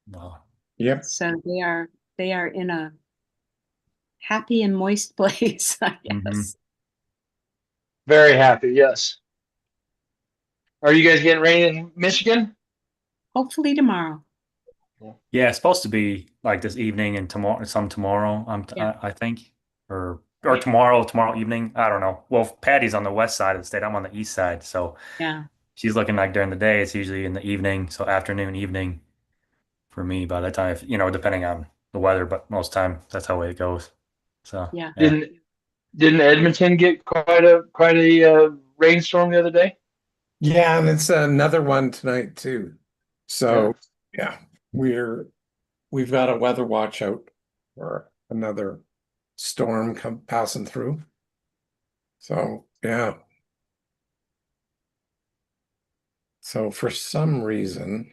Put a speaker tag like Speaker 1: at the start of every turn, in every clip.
Speaker 1: No.
Speaker 2: Yep.
Speaker 3: So they are in a happy and moist place, I
Speaker 1: Hmm.
Speaker 3: guess.
Speaker 4: Very happy. Yes. Are you guys getting rain in Michigan?
Speaker 3: Hopefully tomorrow.
Speaker 1: Yeah, it's supposed to be like this evening and tomorrow, some tomorrow.
Speaker 3: Yeah.
Speaker 1: I think, or tomorrow evening. I don't know. Well, Patty's on the west side of the state. I'm on the east side, so
Speaker 3: Yeah.
Speaker 1: she's looking like during the day. It's usually in the evening, so afternoon, evening for me. By the time, depending on the weather, but most time that's how it goes. So
Speaker 3: Yeah.
Speaker 1: yeah,
Speaker 4: Didn't didn't Edmonton get quite a rainstorm the other day?
Speaker 2: Yeah, and it's another one tonight too.
Speaker 4: Yeah.
Speaker 2: So yeah, we're we've got a weather watch out for another storm come passing through. So yeah. So for some reason,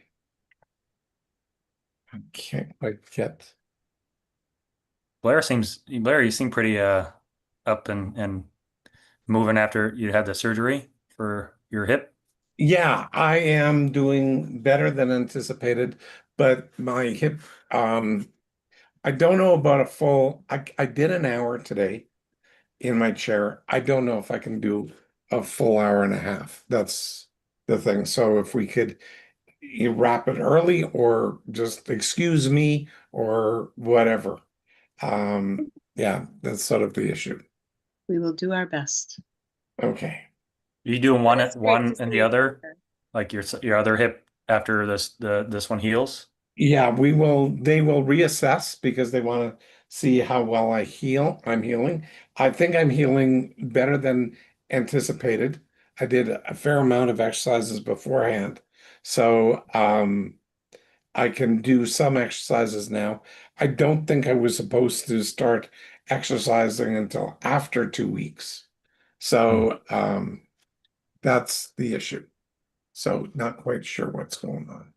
Speaker 2: I can't quite get.
Speaker 1: Blair, you seem pretty up and moving after you had the surgery for your hip.
Speaker 2: Yeah, I am doing better than anticipated, but my hip, I don't know about a full, I did an hour today in my chair. I don't know if I can do a full hour and a half. That's the thing. So if we could wrap it early or just excuse me or whatever. Yeah, that's sort of the issue.
Speaker 3: We will do our best.
Speaker 2: Okay.
Speaker 1: Are you doing
Speaker 5: But it's great to
Speaker 1: one and
Speaker 5: see
Speaker 1: the
Speaker 5: you,
Speaker 1: other,
Speaker 5: Parker.
Speaker 1: like your other hip after this one heals?
Speaker 2: Yeah, they will reassess because they want to see how well I'm healing. I think I'm healing better than anticipated. I did a fair amount of exercises beforehand. So, I can do some exercises now. I don't think I was supposed to start exercising until after 2 weeks.
Speaker 1: Hmm.
Speaker 2: So, that's the issue. So, not quite sure what's going on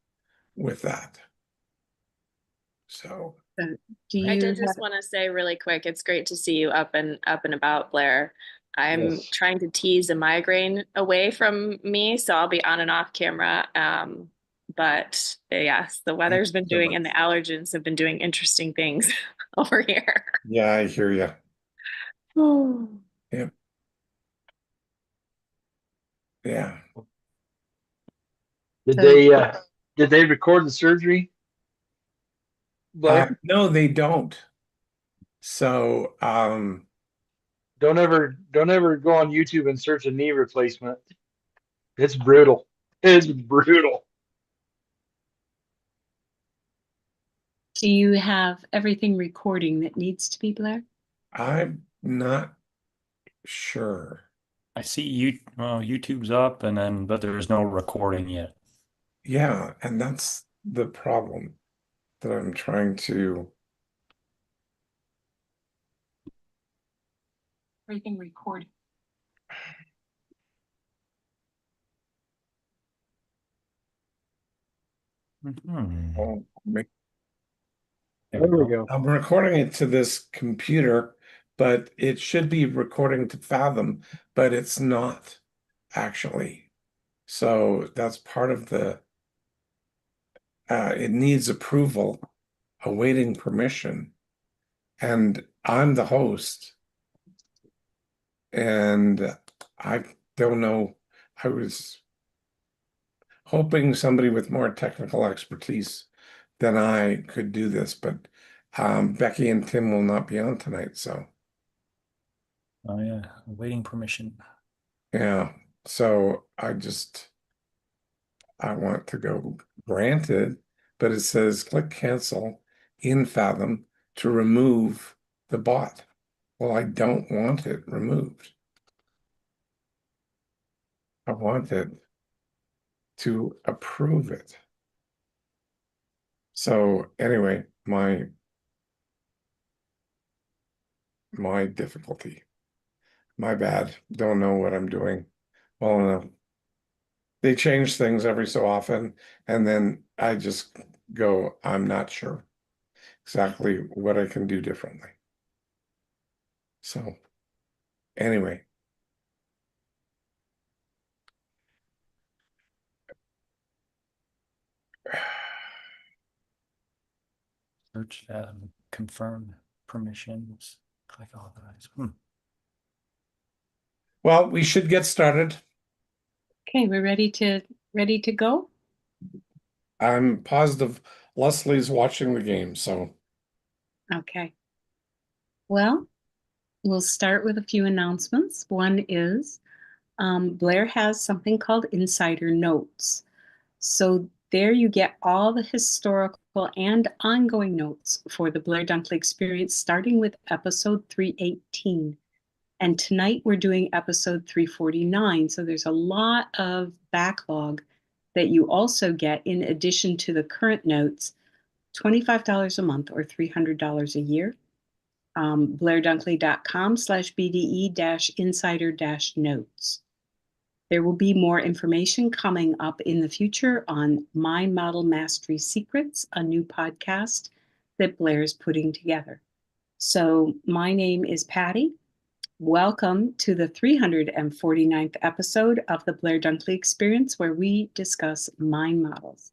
Speaker 2: with that. So,
Speaker 3: So do
Speaker 5: I
Speaker 3: you
Speaker 5: did just
Speaker 3: have,
Speaker 5: want to say really quick, it's great to see you up and about, Blair. I'm
Speaker 2: yes.
Speaker 5: trying to tease a migraine away from me, so I'll be on and off camera. But yes, the
Speaker 2: Thank
Speaker 5: weather's
Speaker 2: you
Speaker 5: been
Speaker 2: so
Speaker 5: doing and the
Speaker 2: much.
Speaker 5: allergens have been doing interesting things over here.
Speaker 2: Yeah, I hear you.
Speaker 5: Oh.
Speaker 2: Yep. Yeah.
Speaker 4: Did
Speaker 3: so
Speaker 4: they record the surgery, Blair?
Speaker 2: No, they don't. So,
Speaker 4: Don't ever go on YouTube and search a knee replacement. It's brutal. It's brutal.
Speaker 3: do you have everything recording that needs to be, Blair?
Speaker 2: I'm not sure.
Speaker 1: I see YouTube's up, and then but there's no recording yet.
Speaker 2: Yeah, and that's the problem that I'm trying to.
Speaker 3: Everything recorded.
Speaker 1: Hmm.
Speaker 2: Oh, make, there we
Speaker 4: There we
Speaker 2: go.
Speaker 4: go.
Speaker 2: I'm recording it to this computer, but it should be recording to Fathom, but it's not actually. So that's part of it needs approval, awaiting permission. And I'm the host, and I don't know. I was hoping somebody with more technical expertise than I could do this, but Becky and Tim will not be on tonight, so
Speaker 1: Oh yeah, waiting permission.
Speaker 2: yeah. So I want to go granted, but it says click cancel in Fathom to remove the bot. Well, I don't want it removed. I want it to approve it. So anyway, my difficulty. My bad. Don't know what I'm doing. Well enough. They change things every so often, and then I just go, I'm not sure exactly what I can do differently. So anyway,
Speaker 1: Search confirm permissions. Click authorize.
Speaker 2: Well, we should get started.
Speaker 3: Okay, we're ready to go?
Speaker 2: I'm positive Leslie's watching the game, so
Speaker 3: Okay. Well, we'll start with a few announcements. One is Blair has something called Insider Notes. So there you get all the historical and ongoing notes for the Blair Dunkley experience, starting with episode 318. And tonight we're doing episode 349. So there's a lot of backlog that you also get in addition to the current notes, $25 a month or $300 a year. BlairDunkley.com/BDE-insider-notes. There will be more information coming up in the future on Mind Model Mastery Secrets, a new podcast that Blair is putting together. So my name is Patty. Welcome to the 349th episode of the Blair Dunkley Experience, where we discuss mind models.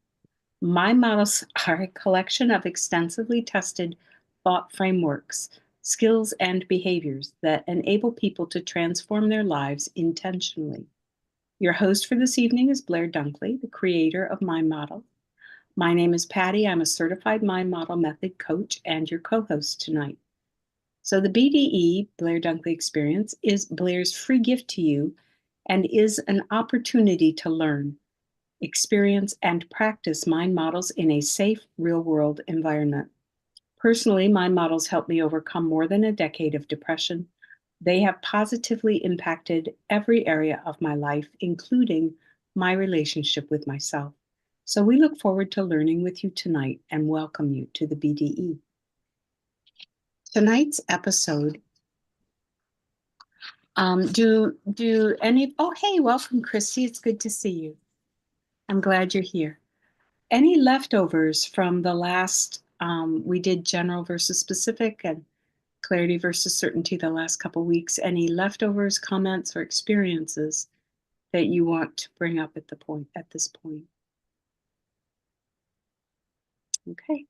Speaker 3: Mind models are a collection of extensively tested thought frameworks, skills, and behaviors that enable people to transform their lives intentionally. Your host for this evening is Blair Dunkley, the creator of Mind Model. My name is Patty. I'm a certified Mind Model method coach and your co-host tonight. So the BDE, Blair Dunkley Experience, is Blair's free gift to you and is an opportunity to learn, experience, and practice mind models in a safe, real-world environment. Personally, mind models helped me overcome more than a decade of depression. They have positively impacted every area of my life, including my relationship with myself. So we look forward to learning with you tonight and welcome you to the BDE. Tonight's episode, do any, oh, hey, welcome, Christy. It's good to see you. I'm glad you're here. Any leftovers from the last, we did general versus specific and clarity versus certainty the last couple weeks. Any leftovers, comments, or experiences that you want to bring up at this point? Okay.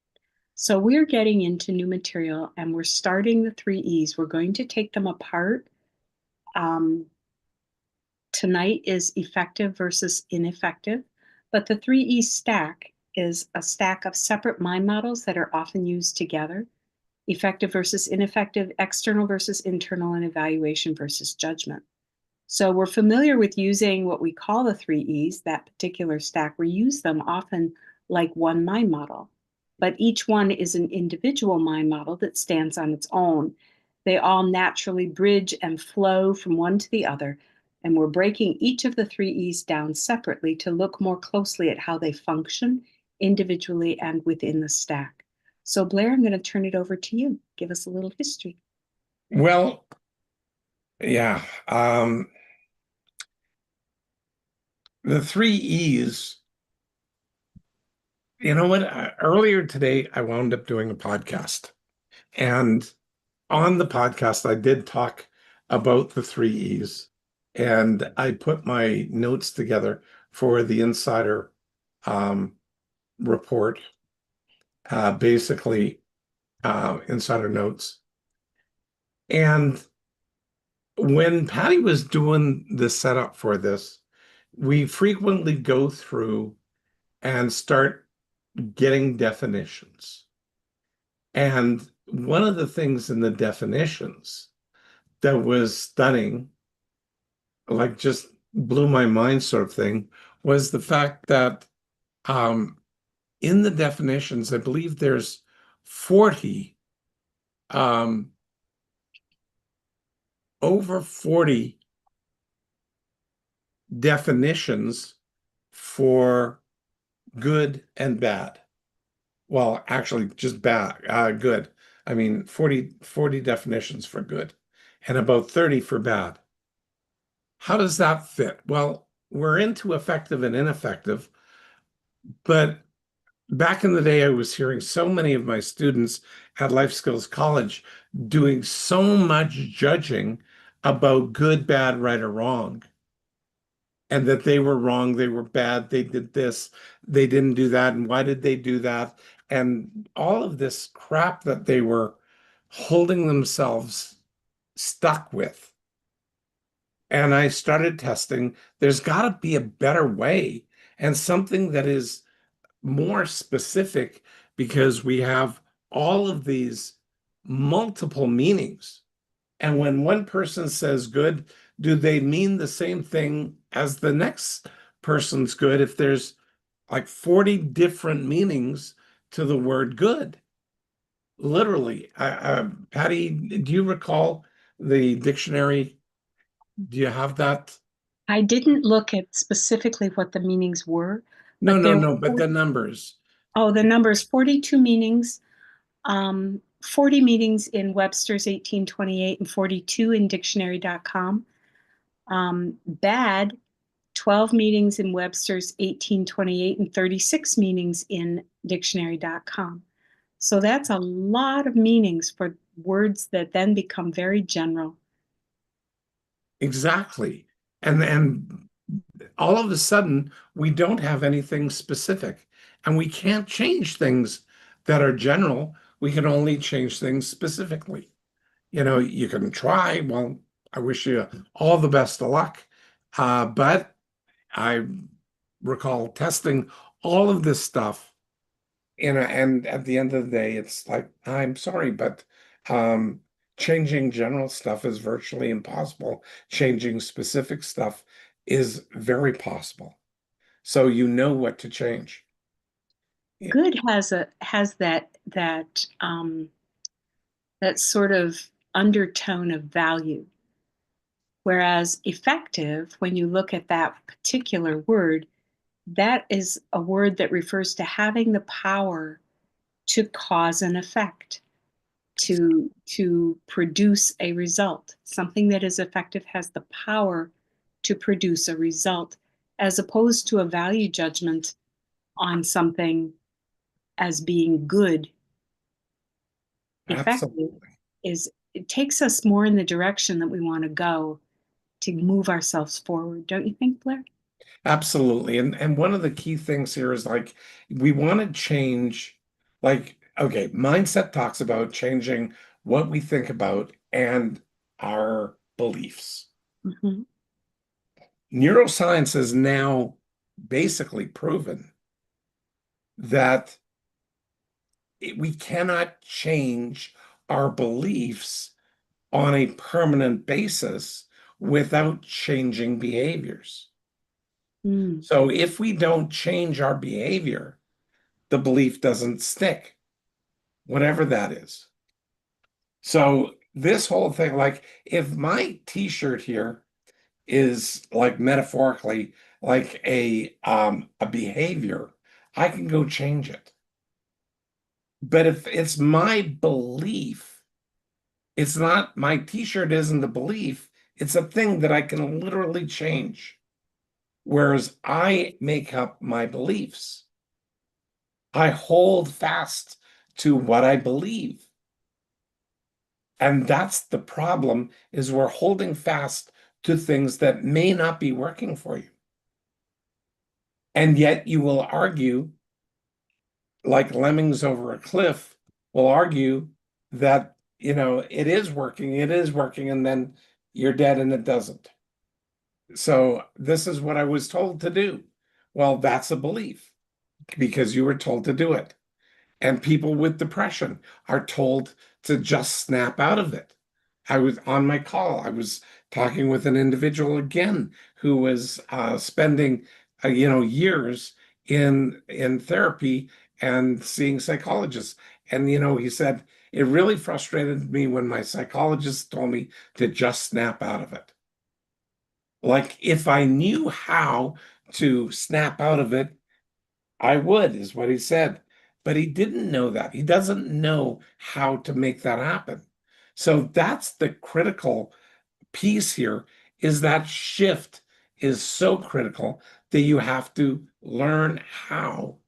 Speaker 3: So we're getting into new material and we're starting the 3 E's. We're going to take them apart. Tonight is effective versus ineffective, but the 3 E stack is a stack of separate mind models that are often used together. Effective versus ineffective, external versus internal, and evaluation versus judgment. So we're familiar with using what we call the 3 E's, that particular stack. We use them often like one mind model, but each one is an individual mind model that stands on its own. They all naturally bridge and flow from one to the other, and we're breaking each of the 3 E's down separately to look more closely at how they function individually and within the stack. So Blair, I'm going to turn it over to you. Give us a little history.
Speaker 2: well, yeah. The 3 E's, you know what? Earlier today, I wound up doing a podcast. And on the podcast, I did talk about the 3 E's. And I put my notes together for the insider report, basically insider notes. And when Patty was doing the setup for this, we frequently go through and start getting definitions. And one of the things in the definitions that was stunning, like just blew my mind sort of thing, was the fact that in the definitions, I believe there's 40, over 40 definitions for good and bad. Well, actually, just bad, good. I mean, 40 definitions for good and about 30 for bad. How does that fit? Well, we're into effective and ineffective, but back in the day, I was hearing so many of my students at Life Skills College doing so much judging about good, bad, right, or wrong, and that they were wrong, they were bad, they did this, they didn't do that, and why did they do that? and all of this crap that they were holding themselves stuck with. And I started testing. There's got to be a better way and something that is more specific because we have all of these multiple meanings. And when one person says good, do they mean the same thing as the next person's good if there's like 40 different meanings to the word good? Literally. Patty, do you recall the dictionary? Do you have that?
Speaker 3: I didn't look at specifically what the meanings were,
Speaker 2: No,
Speaker 3: but
Speaker 2: no,
Speaker 3: there
Speaker 2: no, but
Speaker 3: were,
Speaker 2: the numbers.
Speaker 3: oh, the numbers 42 meanings, 40 meanings in Webster's 1828 and 42 in dictionary.com. Bad, 12 meanings in Webster's 1828 and 36 meanings in dictionary.com. So that's a lot of meanings for words that then become very general.
Speaker 2: Exactly. And all of a sudden, we don't have anything specific. And we can't change things that are general. We can only change things specifically. You can try. Well, I wish you all the best of luck. But I recall testing all of this stuff, and at the end of the day, it's like, I'm sorry, but um, changing general stuff is virtually impossible. Changing specific stuff is very possible. So you know what to change.
Speaker 3: Good has that sort of undertone of value. Whereas effective, when you look at that particular word, that is a word that refers to having the power to cause an effect, to produce a result. Something that is effective has the power to produce a result, as opposed to a value judgment on something as being good. Effective
Speaker 2: Absolutely.
Speaker 3: is it takes us more in the direction that we want to go to move ourselves forward. Don't you think, Blair?
Speaker 2: Absolutely. And one of the key things here is like we want to change, like, okay, mindset talks about changing what we think about and our beliefs.
Speaker 3: Mm-hmm.
Speaker 2: Neuroscience has now basically proven that we cannot change our beliefs on a permanent basis without changing behaviors.
Speaker 3: Mm.
Speaker 2: So if we don't change our behavior, the belief doesn't stick, whatever that is. So this whole thing, like if my t-shirt here is like metaphorically like a behavior, I can go change it. But if it's my belief, it's not my t-shirt isn't a belief, it's a thing that I can literally change. Whereas I make up my beliefs. I hold fast to what I believe. And that's the problem is we're holding fast to things that may not be working for you. And yet you will argue, like lemmings over a cliff, will argue that, it is working, and then you're dead and it doesn't. So this is what I was told to do. Well, that's a belief because you were told to do it. And people with depression are told to just snap out of it. I was on my call. I was talking with an individual again who was spending, years in therapy and seeing psychologists. And he said it really frustrated me when my psychologist told me to just snap out of it. Like if I knew how to snap out of it, I would, is what he said. But he didn't know that. He doesn't know how to make that happen. So that's the critical piece here is that shift is so critical that you have to learn how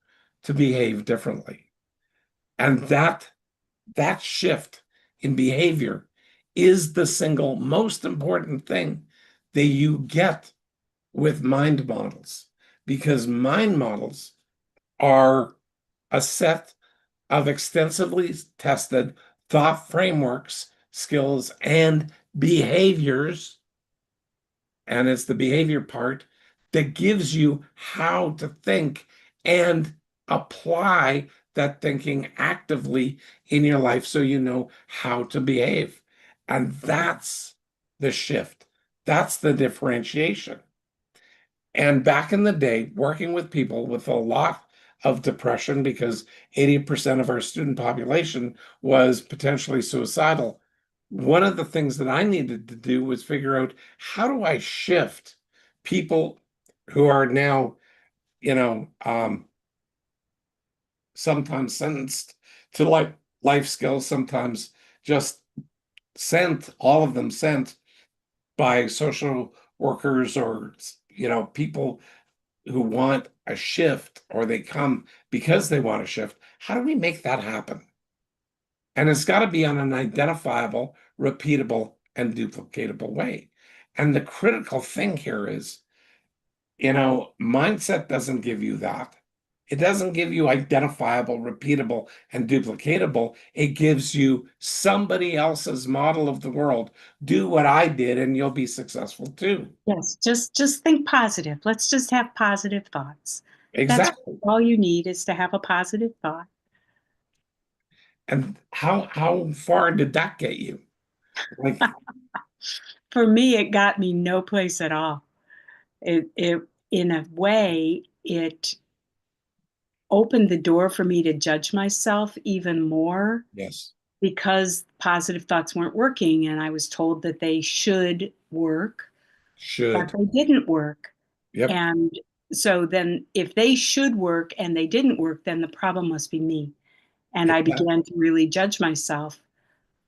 Speaker 2: to behave differently. And that shift in behavior is the single most important thing that you get with mind models because mind models are a set of extensively tested thought frameworks, skills, and behaviors. And it's the behavior part that gives you how to think and apply that thinking actively in your life so you know how to behave. And that's the shift. That's the differentiation. And back in the day, working with people with a lot of depression, because 80% of our student population was potentially suicidal, one of the things that I needed to do was figure out, how do I shift people who are now, you know, sometimes sentenced to life skills, sometimes just sent, all of them sent by social workers or, people who want a shift, or they come because they want a shift. How do we make that happen? And it's got to be on an identifiable, repeatable, and duplicatable way. And the critical thing here is, mindset doesn't give you that. It doesn't give you identifiable, repeatable, and duplicatable. It gives you somebody else's model of the world. Do what I did and you'll be successful too.
Speaker 3: Yes, just think positive. Let's just have positive thoughts. That's
Speaker 2: Exactly.
Speaker 3: all you need, is to have a positive thought.
Speaker 2: And how far did that get you? Like,
Speaker 3: For me, it got me no place at all. It in a way, it opened the door for me to judge myself even more,
Speaker 2: yes,
Speaker 3: because positive thoughts weren't working and I was told that they should work, but
Speaker 2: should.
Speaker 3: they didn't work.
Speaker 2: Yep,
Speaker 3: And so then if they should work and they didn't work, then the problem must be me. And I
Speaker 2: exactly.
Speaker 3: began to really judge myself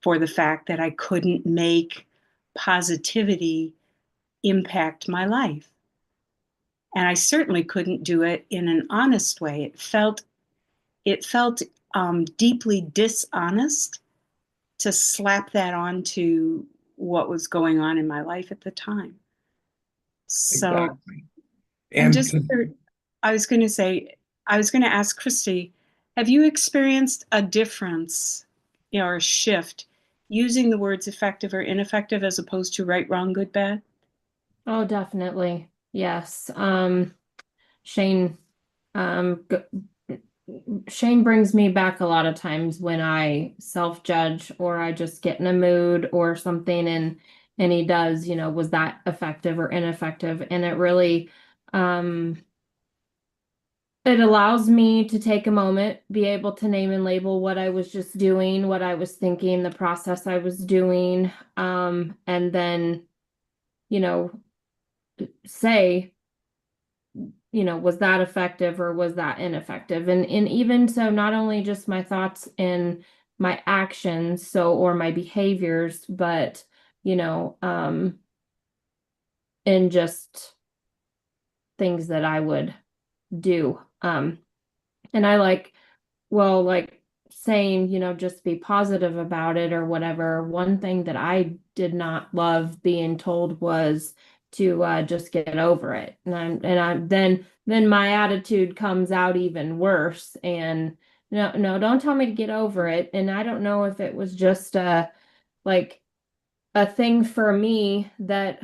Speaker 3: for the fact that I couldn't make positivity impact my life. And I certainly couldn't do it in an honest way. It felt deeply dishonest to slap that onto what was going on in my life at the time. So,
Speaker 2: Exactly.
Speaker 3: and
Speaker 2: And
Speaker 3: I was going to say, I was going to ask Christy, have you experienced a difference, or a shift using the words effective or ineffective as opposed to right, wrong, good, bad?
Speaker 6: Oh, definitely. Yes. Shane, um, g- Shane brings me back a lot of times when I self-judge or I just get in a mood or something, and he does, was that effective or ineffective? And it really, it allows me to take a moment, be able to name and label what I was just doing, what I was thinking, the process I was doing, and then, you know, say, was that effective or was that ineffective? And even so, not only just my thoughts and my actions, or my behaviors, but, and just things that I would do. And I like saying, just be positive about it or whatever. One thing that I did not love being told was to just get over it. And then my attitude comes out even worse. And no, no, don't tell me to get over it. And I don't know if it was just like a thing for me that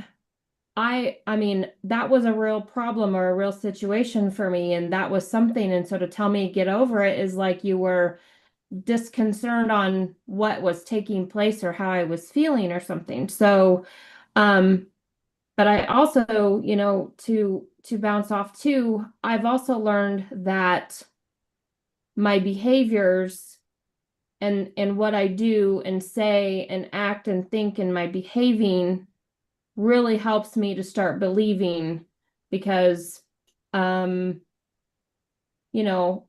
Speaker 6: I mean, that was a real problem or a real situation for me, and that was something. And so to tell me get over it is like you were disconcerted on what was taking place or how I was feeling or something. So, um, but I also, to bounce off too, I've also learned that my behaviors and what I do and say and act and think and my behaving really helps me to start believing, because um you know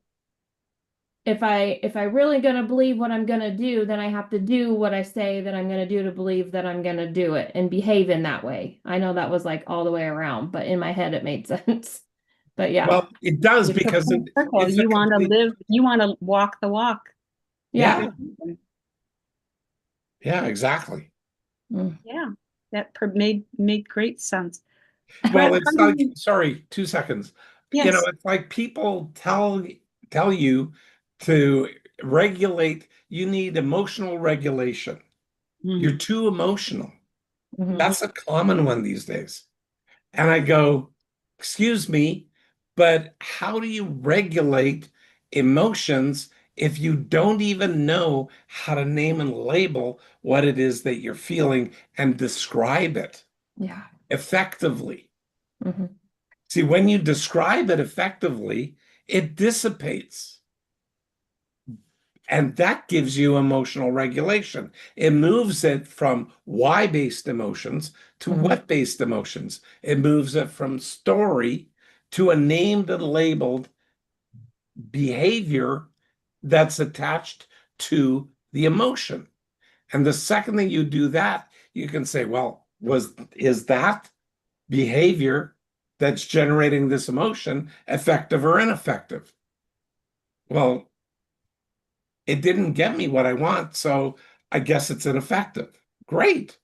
Speaker 6: if I really gonna believe what I'm gonna do, then I have to do what I say that I'm gonna do to believe that I'm gonna do it and behave in that way. I know that was like all the way around, but in my head it made sense. But yeah.
Speaker 2: well, it does,
Speaker 3: It's a
Speaker 2: because
Speaker 3: full circle.
Speaker 2: it's a
Speaker 3: You want to
Speaker 2: complete,
Speaker 3: live, you want to walk the walk.
Speaker 6: Yeah.
Speaker 2: yeah, yeah, exactly.
Speaker 6: Mm.
Speaker 3: Yeah, that made great sense.
Speaker 2: Well,
Speaker 3: Brett,
Speaker 2: it's like, sorry, 2 seconds.
Speaker 3: yes.
Speaker 2: It's like people tell you to, regulate, you need emotional regulation. You're too emotional.
Speaker 6: Mhm.
Speaker 2: That's a common one these days. And I go, excuse me, but how do you regulate emotions if you don't even know how to name and label what it is that you're feeling and describe it
Speaker 6: Yeah.
Speaker 2: effectively?
Speaker 6: Mhm.
Speaker 2: See, when you describe it effectively, it dissipates. And that gives you emotional regulation. It moves it from why-based emotions to
Speaker 6: Mhm.
Speaker 2: what-based emotions. It moves it from story to a named and labeled behavior that's attached to the emotion. And the second that you do that, you can say, well, is that behavior that's generating this emotion effective or ineffective? Well, it didn't get me what I want, so I guess it's ineffective. Great.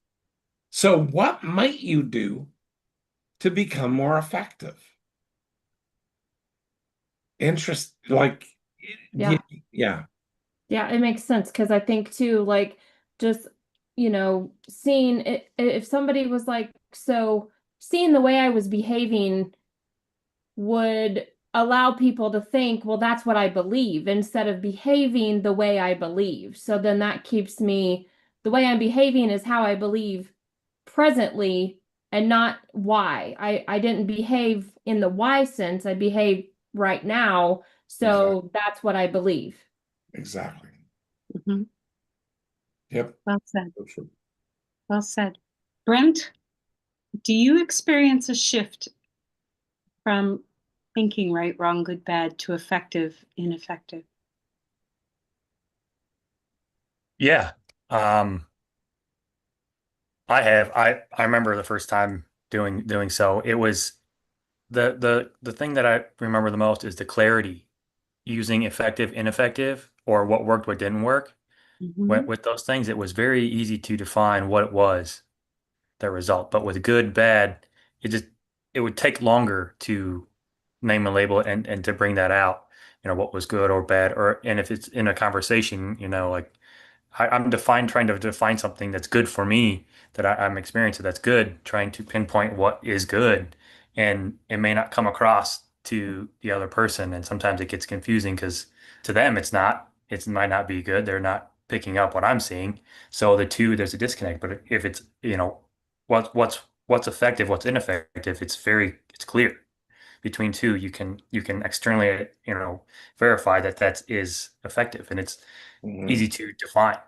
Speaker 2: So, what might you do to become more effective? Interest, like,
Speaker 6: Yeah.
Speaker 2: yeah.
Speaker 6: Yeah, it makes sense because I think too, like, just, seeing it, if somebody was like, so seeing the way I was behaving would allow people to think, well, that's what I believe instead of behaving the way I believe. So then that keeps me, the way I'm behaving is how I believe presently and not why. I didn't behave in the why sense, I behave right now.
Speaker 2: Exactly.
Speaker 6: So that's what I believe.
Speaker 2: Exactly.
Speaker 3: Mhm.
Speaker 2: Yep.
Speaker 3: Well said. Well said. Brent, do you experience a shift from thinking right, wrong, good, bad to effective, ineffective?
Speaker 1: Yeah. Um, I remember the first time doing so. It was the thing that I remember the most is the clarity using effective, ineffective, or what worked, what didn't work.
Speaker 3: Mhm.
Speaker 1: With those things, it was very easy to define what it was, the result. But with good, bad, it just it would take longer to name and label it and to bring that out, what was good or bad, or and if it's in a conversation, like I'm trying to define something that's good for me that I'm experiencing that's good, trying to pinpoint what is good, and it may not come across to the other person, and sometimes it gets confusing because to them it's not, it might not be good. They're not picking up what I'm seeing, so there's a disconnect. But if it's what's effective, what's ineffective, it's clear between two. You can externally verify that that is effective, and it's
Speaker 2: Mhm.
Speaker 1: easy to define.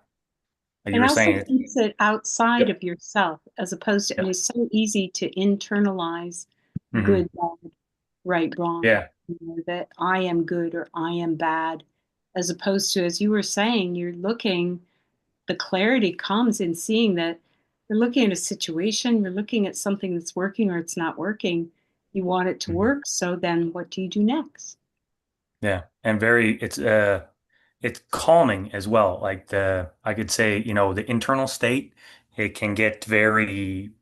Speaker 1: Like you
Speaker 3: It
Speaker 1: were
Speaker 3: also
Speaker 1: saying.
Speaker 3: keeps it outside
Speaker 1: Yep.
Speaker 3: of yourself as opposed to, it
Speaker 1: Yeah.
Speaker 3: is so easy to internalize
Speaker 1: Hmm.
Speaker 3: good, bad, right, wrong,
Speaker 1: Yeah.
Speaker 3: that I am good or I am bad, as opposed to, as you were saying, the clarity comes in seeing that you're looking at a situation, you're looking at something that's working or it's not working. You want it to
Speaker 1: Mhm.
Speaker 3: work. So then what do you do next?
Speaker 1: Yeah. And it's calming as well. Like I could say, the internal state, it can get very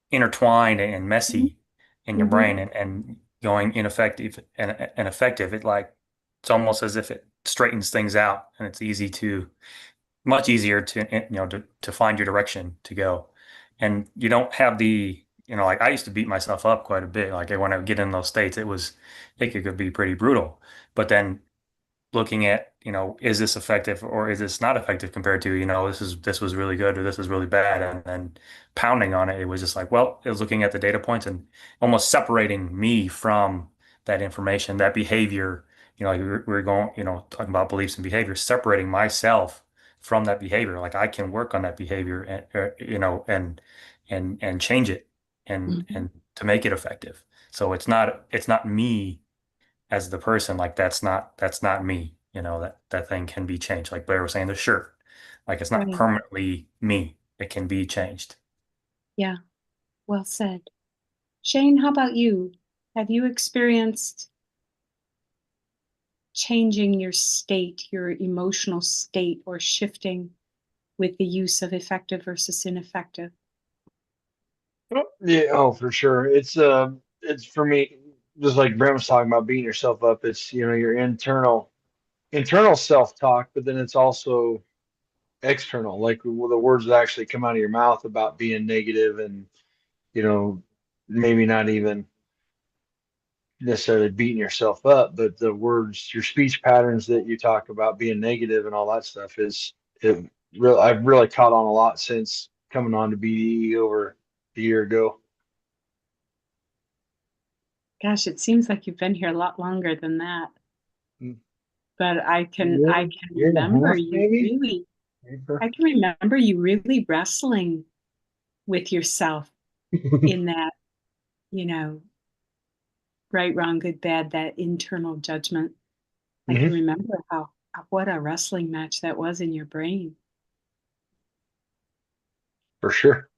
Speaker 1: intertwined and messy in your
Speaker 3: Mm-hmm.
Speaker 1: brain, and going ineffective and effective. It's almost as if it straightens things out, and it's much easier to find your direction to go. And you don't have like I used to beat myself up quite a bit. Like when I would get in those states, it could be pretty brutal. But then looking at, is this effective or is this not effective compared to, this was really good or this was really bad, and then pounding on it, it was just like, well, it was looking at the data points and almost separating me from that information, that behavior, like we were going, talking about beliefs and behavior, separating myself from that behavior. Like I can work on that behavior and, and change it
Speaker 3: Mm-hmm.
Speaker 1: and to make it effective. So it's not me as the person. Like that's not me. That thing can be changed. Like Blair was saying, the shirt, like it's not
Speaker 3: Right.
Speaker 1: permanently me. It can be changed.
Speaker 3: Yeah. Well said. Shane, how about you? Have you experienced changing your state, your emotional state, or shifting with the use of effective versus ineffective?
Speaker 4: Oh, yeah, oh, for sure. It's for me, just like Brent was talking about beating yourself up. It's, your internal. internal self-talk, but then it's also external, like the words that actually come out of your mouth about being negative and, you know, maybe not even necessarily beating yourself up, but the words, your speech patterns that you talk about being negative and all that stuff is it real. I've really caught on a lot since coming on to BDE over a year ago.
Speaker 3: Gosh, it seems like you've been here a lot longer than that.
Speaker 4: Mm.
Speaker 3: But I can
Speaker 4: Year and a
Speaker 3: remember
Speaker 4: half,
Speaker 3: you
Speaker 4: maybe.
Speaker 3: really, I can remember you really wrestling with yourself in that, you know, right, wrong, good, bad, that internal judgment. I can
Speaker 4: Hmm.
Speaker 3: remember what a wrestling match that was in your brain.
Speaker 4: For sure.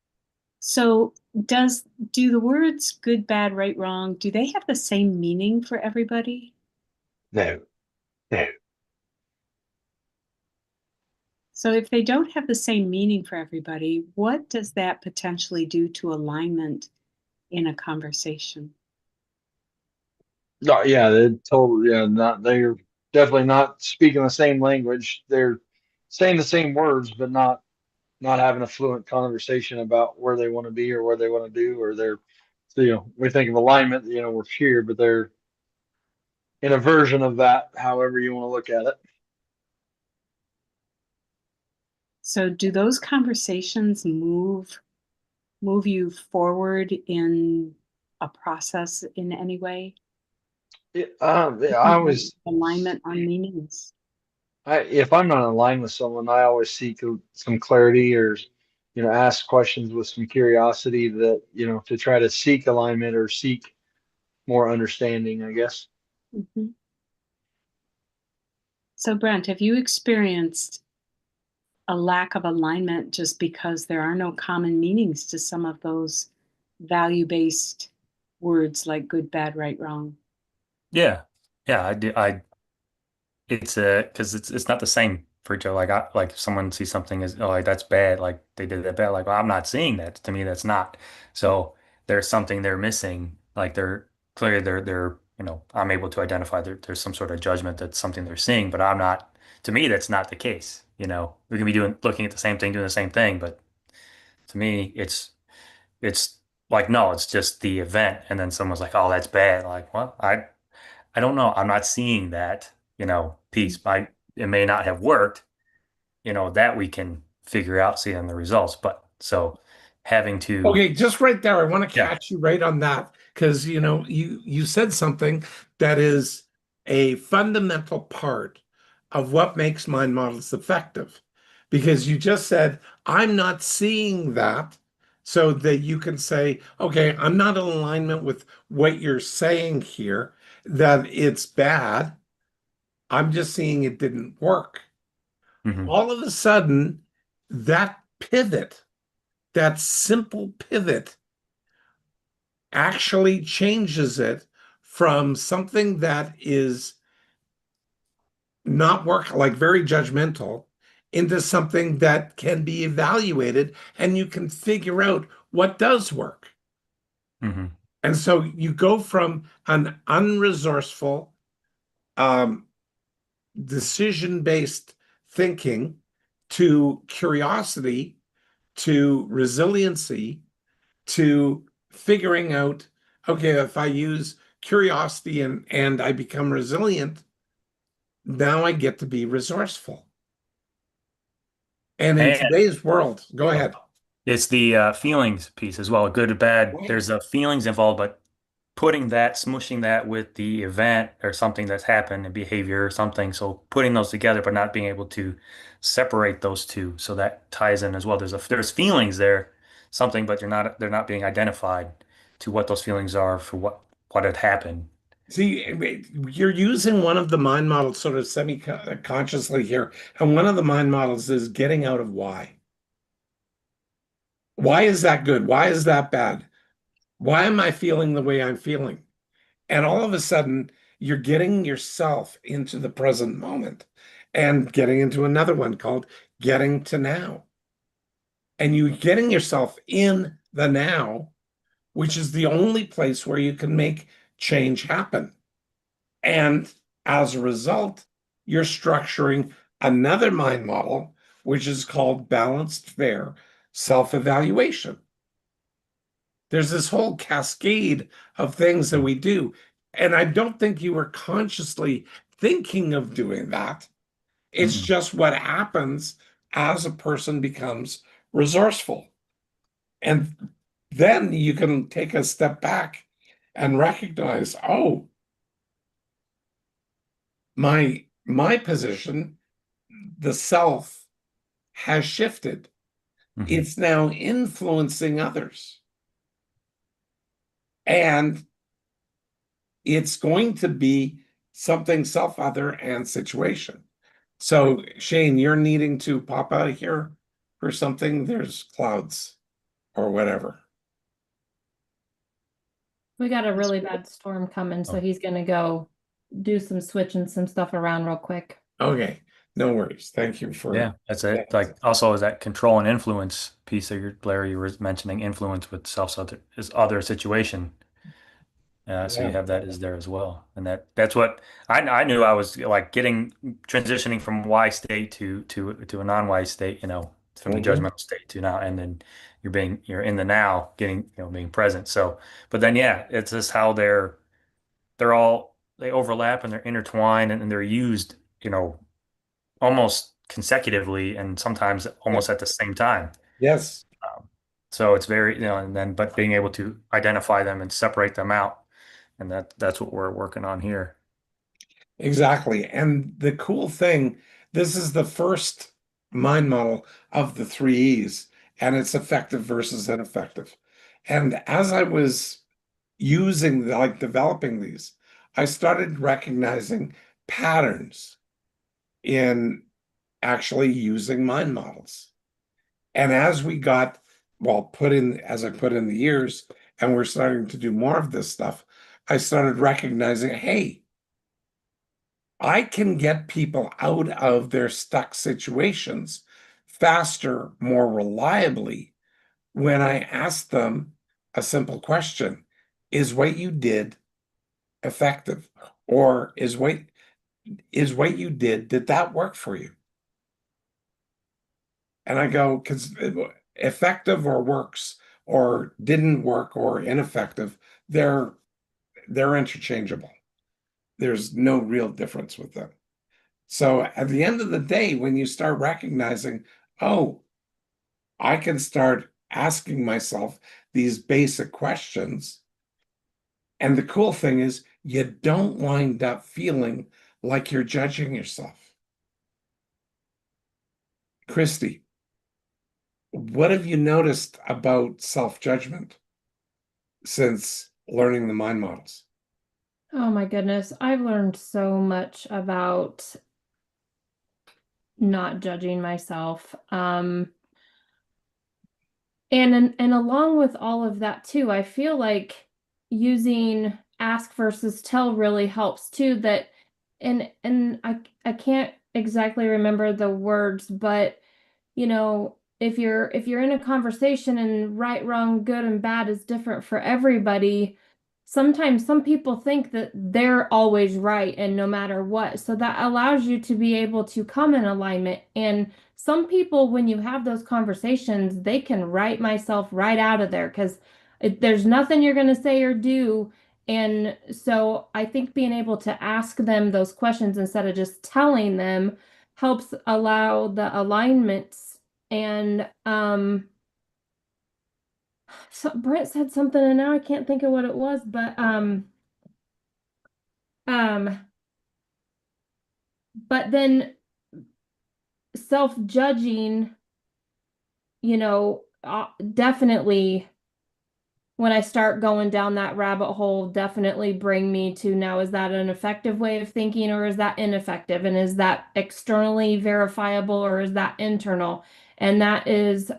Speaker 3: So do the words good, bad, right, wrong, do they have the same meaning for everybody?
Speaker 4: No, no.
Speaker 3: So if they don't have the same meaning for everybody, what does that potentially do to alignment in a conversation?
Speaker 4: No, yeah, they're totally, yeah, not, they're definitely not speaking the same language. They're saying the same words, but not having a fluent conversation about where they want to be or where they want to do, or they're, so, we think of alignment, we're here, but they're in a version of that, however you want to look at it.
Speaker 3: So do those conversations move you forward in a process in any way?
Speaker 4: Yeah, I
Speaker 3: Thinking
Speaker 4: always,
Speaker 3: of alignment on meanings.
Speaker 4: if I'm not aligned with someone, I always seek some clarity or, ask questions with some curiosity that, to try to seek alignment or seek more understanding, I guess.
Speaker 3: Mhm. So Brent, have you experienced a lack of alignment just because there are no common meanings to some of those value-based words like good, bad, right, wrong?
Speaker 1: Yeah. Yeah, I do. It's because it's not the same for each other. Like if someone sees something as, oh, like that's bad, like they did that bad, like, well, I'm not seeing that. To me, that's not. So there's something they're missing. Like they're clearly they're I'm able to identify there's some sort of judgment that's something they're seeing, but I'm not. To me, that's not the case. We can be looking at the same thing, doing the same thing, but to me, it's like, no, it's just the event, and then someone's like, oh, that's bad. Like, well, I don't know. I'm not seeing that, piece. It may not have worked, that we can figure out, see on the results. But so having to,
Speaker 2: Okay, just right there, I want to
Speaker 1: yeah.
Speaker 2: catch you right on that because you said something that is a fundamental part of what makes mind models effective. Because you just said, I'm not seeing that, so that you can say, okay, I'm not in alignment with what you're saying here, that it's bad. I'm just seeing it didn't work.
Speaker 1: Hmm.
Speaker 2: All of a sudden, that pivot, that simple pivot actually changes it from something that is not work like very judgmental into something that can be evaluated and you can figure out what does work.
Speaker 1: Hmm.
Speaker 2: And so you go from an unresourceful, um, decision-based thinking to curiosity to resiliency to figuring out, okay, if I use curiosity and I become resilient, now I get to be resourceful. And in
Speaker 1: And
Speaker 2: today's world, go ahead.
Speaker 1: it's the feelings piece as well, good or bad.
Speaker 2: Right.
Speaker 1: There's feelings involved, but putting that, smushing that with the event or something that's happened, a behavior or something. So putting those together, but not being able to separate those two. So that ties in as well. There's feelings there, something, but they're not being identified to what those feelings are for what had happened.
Speaker 2: See, you're using one of the mind models sort of semi-consciously here. And one of the mind models is getting out of why. Why is that good? Why is that bad? Why am I feeling the way I'm feeling? And all of a sudden, you're getting yourself into the present moment and getting into another one called getting to now. And you getting yourself in the now, which is the only place where you can make change happen. And as a result, you're structuring another mind model, which is called balanced, fair self-evaluation. There's this whole cascade of things that we do. And I don't think you were consciously thinking of doing that. It's
Speaker 1: Mm-mm.
Speaker 2: just what happens as a person becomes resourceful. And then you can take a step back and recognize, oh, my position, the self has shifted.
Speaker 1: Mhm.
Speaker 2: It's now influencing others. And it's going to be something self-other and situation. So Shane, you're needing to pop out of here for something. There's clouds or whatever.
Speaker 6: We got a really bad storm coming, so
Speaker 1: Oh,
Speaker 6: he's gonna go do some switching some stuff around real quick.
Speaker 2: Okay, no worries. Thank you for
Speaker 1: yeah, that's it.
Speaker 2: that.
Speaker 1: Like also is that control and influence piece that Blair, you were mentioning influence with is other situation. So you
Speaker 2: Yeah.
Speaker 1: have that is there as well, and that's what I knew I was like getting transitioning from Y state to a non-Y state, from the
Speaker 2: Mhm.
Speaker 1: judgmental state to now, and then you're in the now, getting being present. So, but then yeah, it's just how they overlap and they're intertwined and they're used, almost consecutively and sometimes
Speaker 2: Yeah.
Speaker 1: almost at the same time.
Speaker 2: Yes.
Speaker 1: So it's very, and then but being able to identify them and separate them out. And that's what we're working on here.
Speaker 2: Exactly. And the cool thing, this is the first mind model of the three E's, and it's effective versus ineffective. And as I was using, like developing these, I started recognizing patterns in actually using mind models. And as we got, well, as I put in the years, and we're starting to do more of this stuff, I started recognizing, hey, I can get people out of their stuck situations faster, more reliably when I ask them a simple question. Is what you did effective? Or is what you did that work for you? And I go, because effective or works or didn't work or ineffective, they're interchangeable. There's no real difference with them. So at the end of the day, when you start recognizing, oh, I can start asking myself these basic questions. And the cool thing is, you don't wind up feeling like you're judging yourself. Christy, what have you noticed about self-judgment since learning the mind models?
Speaker 6: Oh my goodness, I've learned so much about not judging myself. And along with all of that too, I feel like using ask versus tell really helps too. And I can't exactly remember the words, but if you're in a conversation and right, wrong, good and bad is different for everybody, sometimes some people think that they're always right and no matter what. So that allows you to be able to come in alignment. And some people, when you have those conversations, they can write myself right out of there because there's nothing you're going to say or do. And so I think being able to ask them those questions instead of just telling them helps allow the alignments. And so Brent said something and now I can't think of what it was, um but then self-judging, definitely when I start going down that rabbit hole, definitely bring me to now, is that an effective way of thinking or is that ineffective? And is that externally verifiable or is that internal? And that is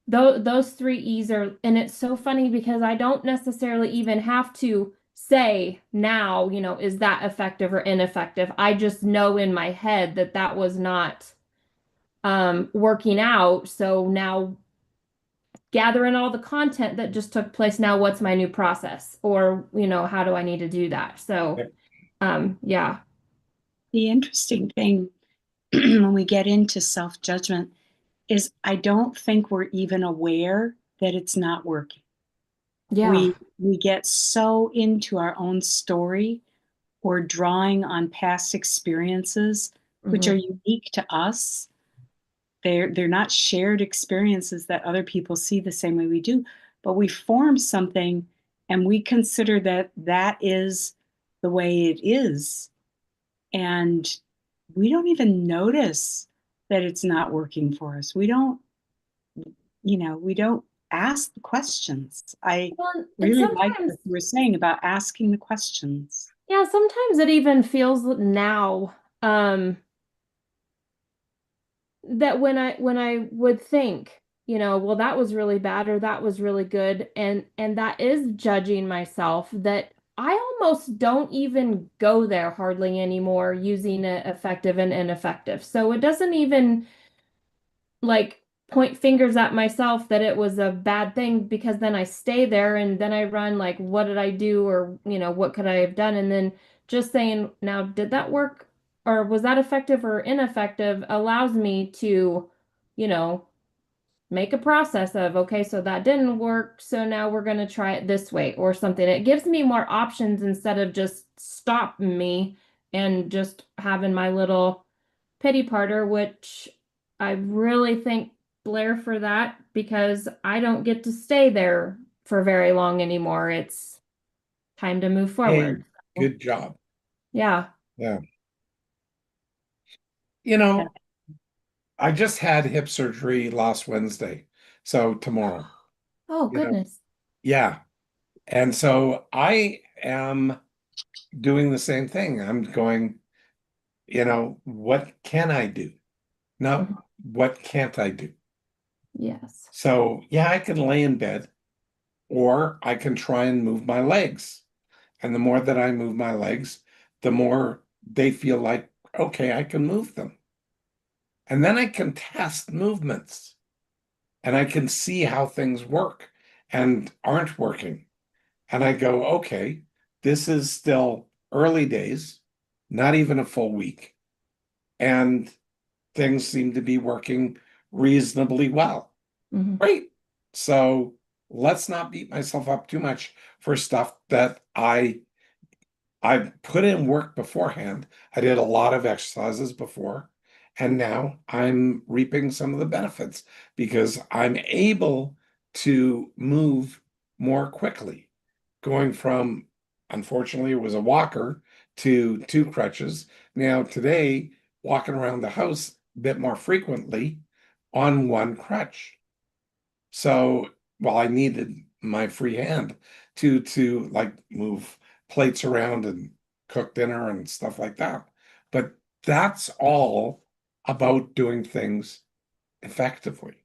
Speaker 6: those three E's are, and it's so funny because I don't necessarily even have to say now, is that effective or ineffective? I just know in my head that that was not working out. So now gathering all the content that just took place, now what's my new process? Or, how do I need to do that? So, yeah.
Speaker 3: The interesting thing when we get into self-judgment is I don't think we're even aware that it's not working.
Speaker 6: Yeah.
Speaker 3: We get so into our own story or drawing on past experiences, which are
Speaker 6: Mhm.
Speaker 3: unique to us. They're not shared experiences that other people see the same way we do, but we form something and we consider that that is the way it is, and we don't even notice that it's not working for us. We don't ask the questions. I
Speaker 6: Well, and
Speaker 3: really like
Speaker 6: sometimes,
Speaker 3: what you were saying about asking the questions.
Speaker 6: yeah, sometimes it even feels now, that when I would think, well, that was really bad or that was really good, and that is judging myself, that I almost don't even go there hardly anymore using it effective and ineffective. So it doesn't even like point fingers at myself that it was a bad thing, because then I stay there and then I run like, what did I do? Or, what could I have done? And then just saying, now, did that work or was that effective or ineffective, allows me to, you know, make a process of, okay, so that didn't work. So now we're going to try it this way or something. It gives me more options instead of just stopping me and just having my little pity parter, which I really thank Blair for that, because I don't get to stay there for very long anymore. It's time to move
Speaker 2: Hey,
Speaker 6: forward.
Speaker 2: good job.
Speaker 6: Yeah.
Speaker 2: Yeah. You
Speaker 3: Yeah.
Speaker 2: know, I just had hip surgery last Wednesday. So tomorrow,
Speaker 6: Oh,
Speaker 2: you know,
Speaker 6: goodness.
Speaker 2: yeah. And so I am doing the same thing. I'm going, what can I do? Not
Speaker 6: Mhm.
Speaker 2: what can't I do?
Speaker 6: Yes.
Speaker 2: So, yeah, I can lay in bed or I can try and move my legs. And the more that I move my legs, the more they feel like, okay, I can move them. And then I can test movements and I can see how things work and aren't working. And I go, okay, this is still early days, not even a full week. And things seem to be working reasonably well.
Speaker 6: Hmm.
Speaker 2: Great. So let's not beat myself up too much for stuff that I put in work beforehand. I did a lot of exercises before, and now I'm reaping some of the benefits because I'm able to move more quickly, going from, unfortunately, it was a walker to two crutches. Now, today, walking around the house a bit more frequently on one crutch. So, well, I needed my free hand to like move plates around and cook dinner and stuff like that. But that's all about doing things effectively.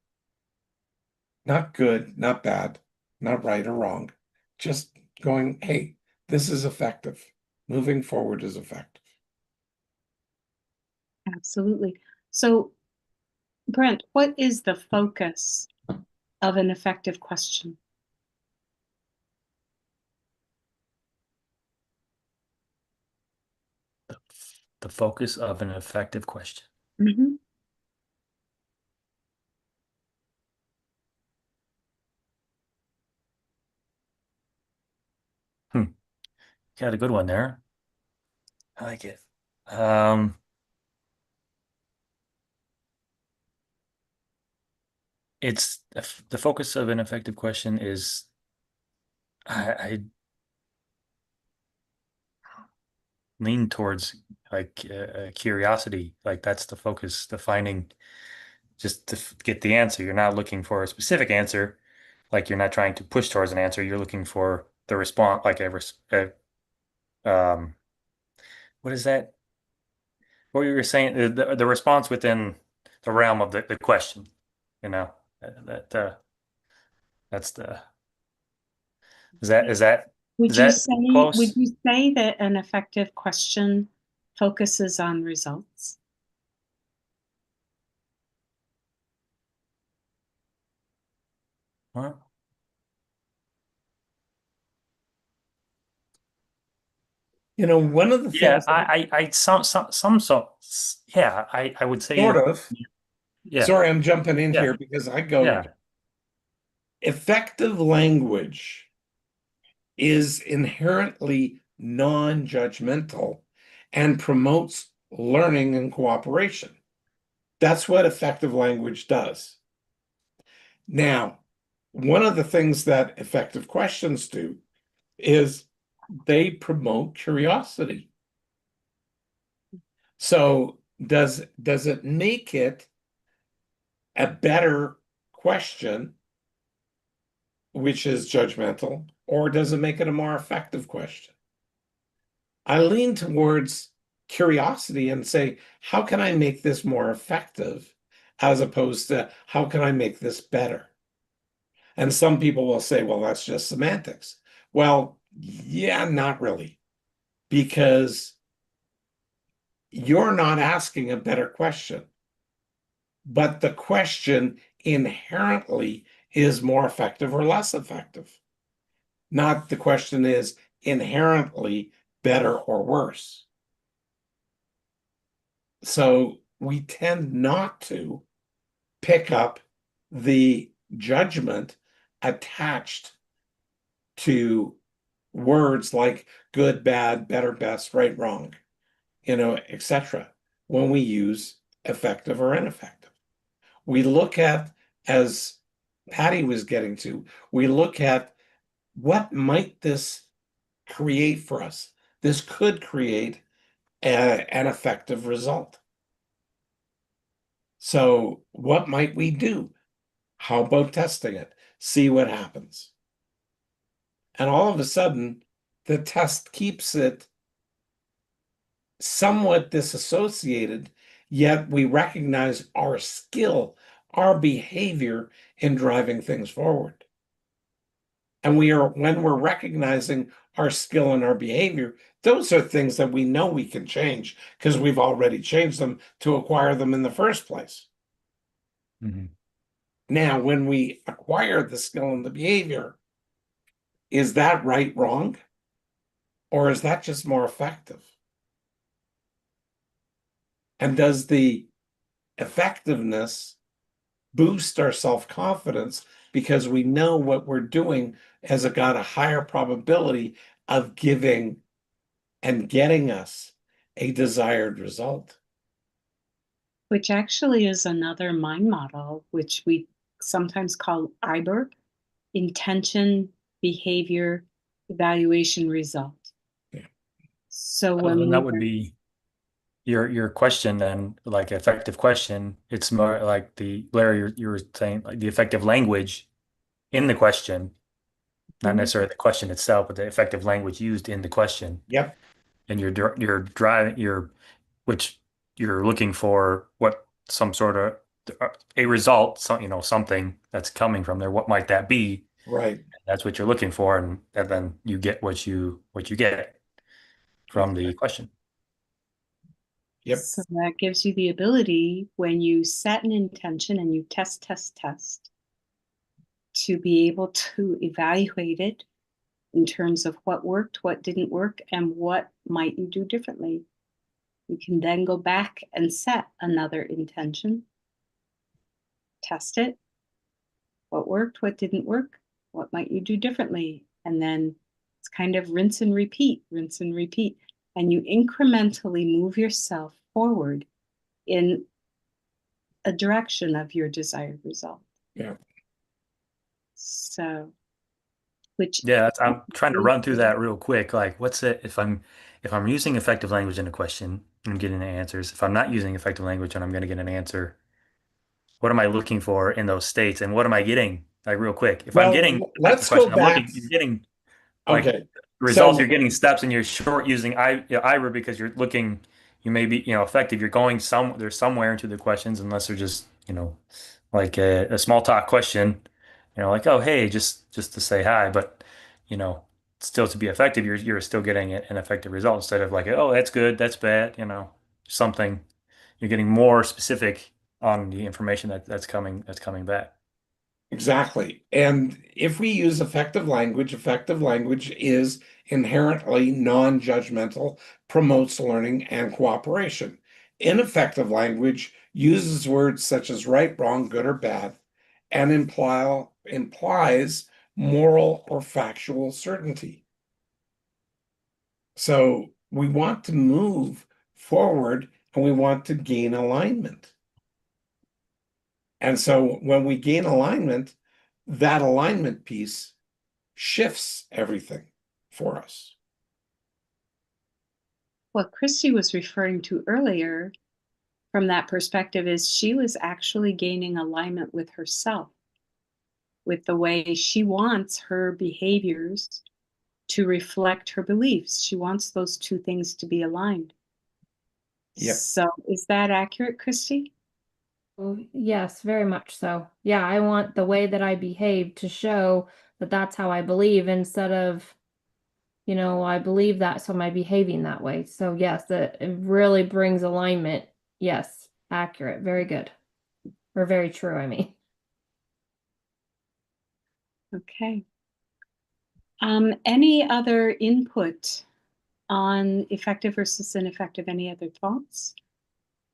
Speaker 2: Not good, not bad, not right or wrong. Just going, hey, this is effective. Moving forward is effective.
Speaker 3: Absolutely. So, Brent, what is the focus of an effective question?
Speaker 1: The, the focus of an effective question.
Speaker 3: Mhm.
Speaker 1: Hmm. Got a good one there. I like it. Um, the focus of an effective question is I lean towards like curiosity. Like that's the focus, the finding, just to get the answer. You're not looking for a specific answer. Like you're not trying to push towards an answer. You're looking for the response, like what is that? What you were saying, the response within the realm of the question, you know, that's the, is that, is that, is that
Speaker 3: Would
Speaker 1: close?
Speaker 3: you say that an effective question focuses on results?
Speaker 1: Well,
Speaker 2: One of the
Speaker 1: Yeah,
Speaker 2: things that
Speaker 1: yeah, I would
Speaker 2: sort
Speaker 1: say,
Speaker 2: of,
Speaker 1: yeah,
Speaker 2: sorry, I'm jumping in
Speaker 1: yeah,
Speaker 2: here because I go,
Speaker 1: yeah.
Speaker 2: effective language is inherently non-judgmental and promotes learning and cooperation. That's what effective language does. Now, one of the things that effective questions do is they promote curiosity. So does it make it a better question, which is judgmental, or does it make it a more effective question? I lean towards curiosity and say, how can I make this more effective, as opposed to how can I make this better? And some people will say, well, that's just semantics. Well, yeah, not really, because you're not asking a better question, but the question inherently is more effective or less effective. Not the question is inherently better or worse. So we tend not to pick up the judgment attached to words like good, bad, better, best, right, wrong, etc. when we use effective or ineffective. We look at, as Patty was getting to, we look at what might this create for us. This could create an effective result. So what might we do? How about testing it? See what happens. And all of a sudden, the test keeps it somewhat disassociated, yet we recognize our skill, our behavior in driving things forward. And when we're recognizing our skill and our behavior, those are things that we know we can change because we've already changed them to acquire them in the first place.
Speaker 1: Mm-hmm.
Speaker 2: Now, when we acquire the skill and the behavior, is that right, wrong? Or is that just more effective? And does the effectiveness boost our self-confidence because we know what we're doing has got a higher probability of giving and getting us a desired result?
Speaker 3: Which actually is another mind model, which we sometimes call IBER, intention, behavior, evaluation, result.
Speaker 2: Yeah.
Speaker 3: So
Speaker 1: So
Speaker 3: when
Speaker 1: then that would
Speaker 3: we're
Speaker 1: be your question then, like effective question. It's more like the Blair, you were saying like the effective language in the question, not
Speaker 3: Mhm.
Speaker 1: necessarily the question itself, but the effective language used in the question.
Speaker 2: Yep,
Speaker 1: And you're driving which you're looking for what some sort of a result, something that's coming from there. What might that be?
Speaker 2: right.
Speaker 1: That's what you're looking for, and then you get what you get from the
Speaker 2: Exactly.
Speaker 1: question.
Speaker 2: Yep,
Speaker 3: So that gives you the ability when you set an intention and you test, to be able to evaluate it in terms of what worked, what didn't work, and what might you do differently. You can then go back and set another intention, test it, what worked, what didn't work, what might you do differently, and then it's kind of rinse and repeat, rinse and repeat, and you incrementally move yourself forward in a direction of your desired result.
Speaker 2: yeah.
Speaker 3: So, which
Speaker 1: Yeah, I'm trying to run through that real quick. Like, what's it if I'm using effective language in a question and I'm getting the answers? If I'm not using effective language and I'm going to get an answer, what am I looking for in those states, and what am I getting? Like, real quick, if I'm getting
Speaker 2: Well,
Speaker 1: effective
Speaker 2: let's go
Speaker 1: question,
Speaker 2: back.
Speaker 1: you're getting like
Speaker 2: Okay,
Speaker 1: results, you're
Speaker 2: so
Speaker 1: getting steps, and you're short using IRA because you're looking, you may be, effective. You're going there's somewhere into the questions, unless they're just, like a small talk question, like, oh, hey, just to say hi, but, you know, still to be effective, you're still getting an effective result instead of like, oh, that's good, that's bad, something. You're getting more specific on the information that's coming back.
Speaker 2: exactly. And if we use effective language is inherently non-judgmental, promotes learning and cooperation. Ineffective language uses words such as right, wrong, good, or bad, and implies moral or factual certainty. So we want to move forward and we want to gain alignment. And so when we gain alignment, that alignment piece shifts everything for us.
Speaker 3: What Christy was referring to earlier from that perspective is she was actually gaining alignment with herself, with the way she wants her behaviors to reflect her beliefs. She wants those two things to be aligned.
Speaker 2: Yep.
Speaker 3: So is that accurate, Christy?
Speaker 6: Oh, yes, very much so. Yeah, I want the way that I behave to show that that's how I believe instead of, I believe that, so am I behaving that way? So yes, it really brings alignment. Yes, accurate. Very good. Or very true, I mean.
Speaker 3: Okay. Any other input on effective versus ineffective? Any other thoughts?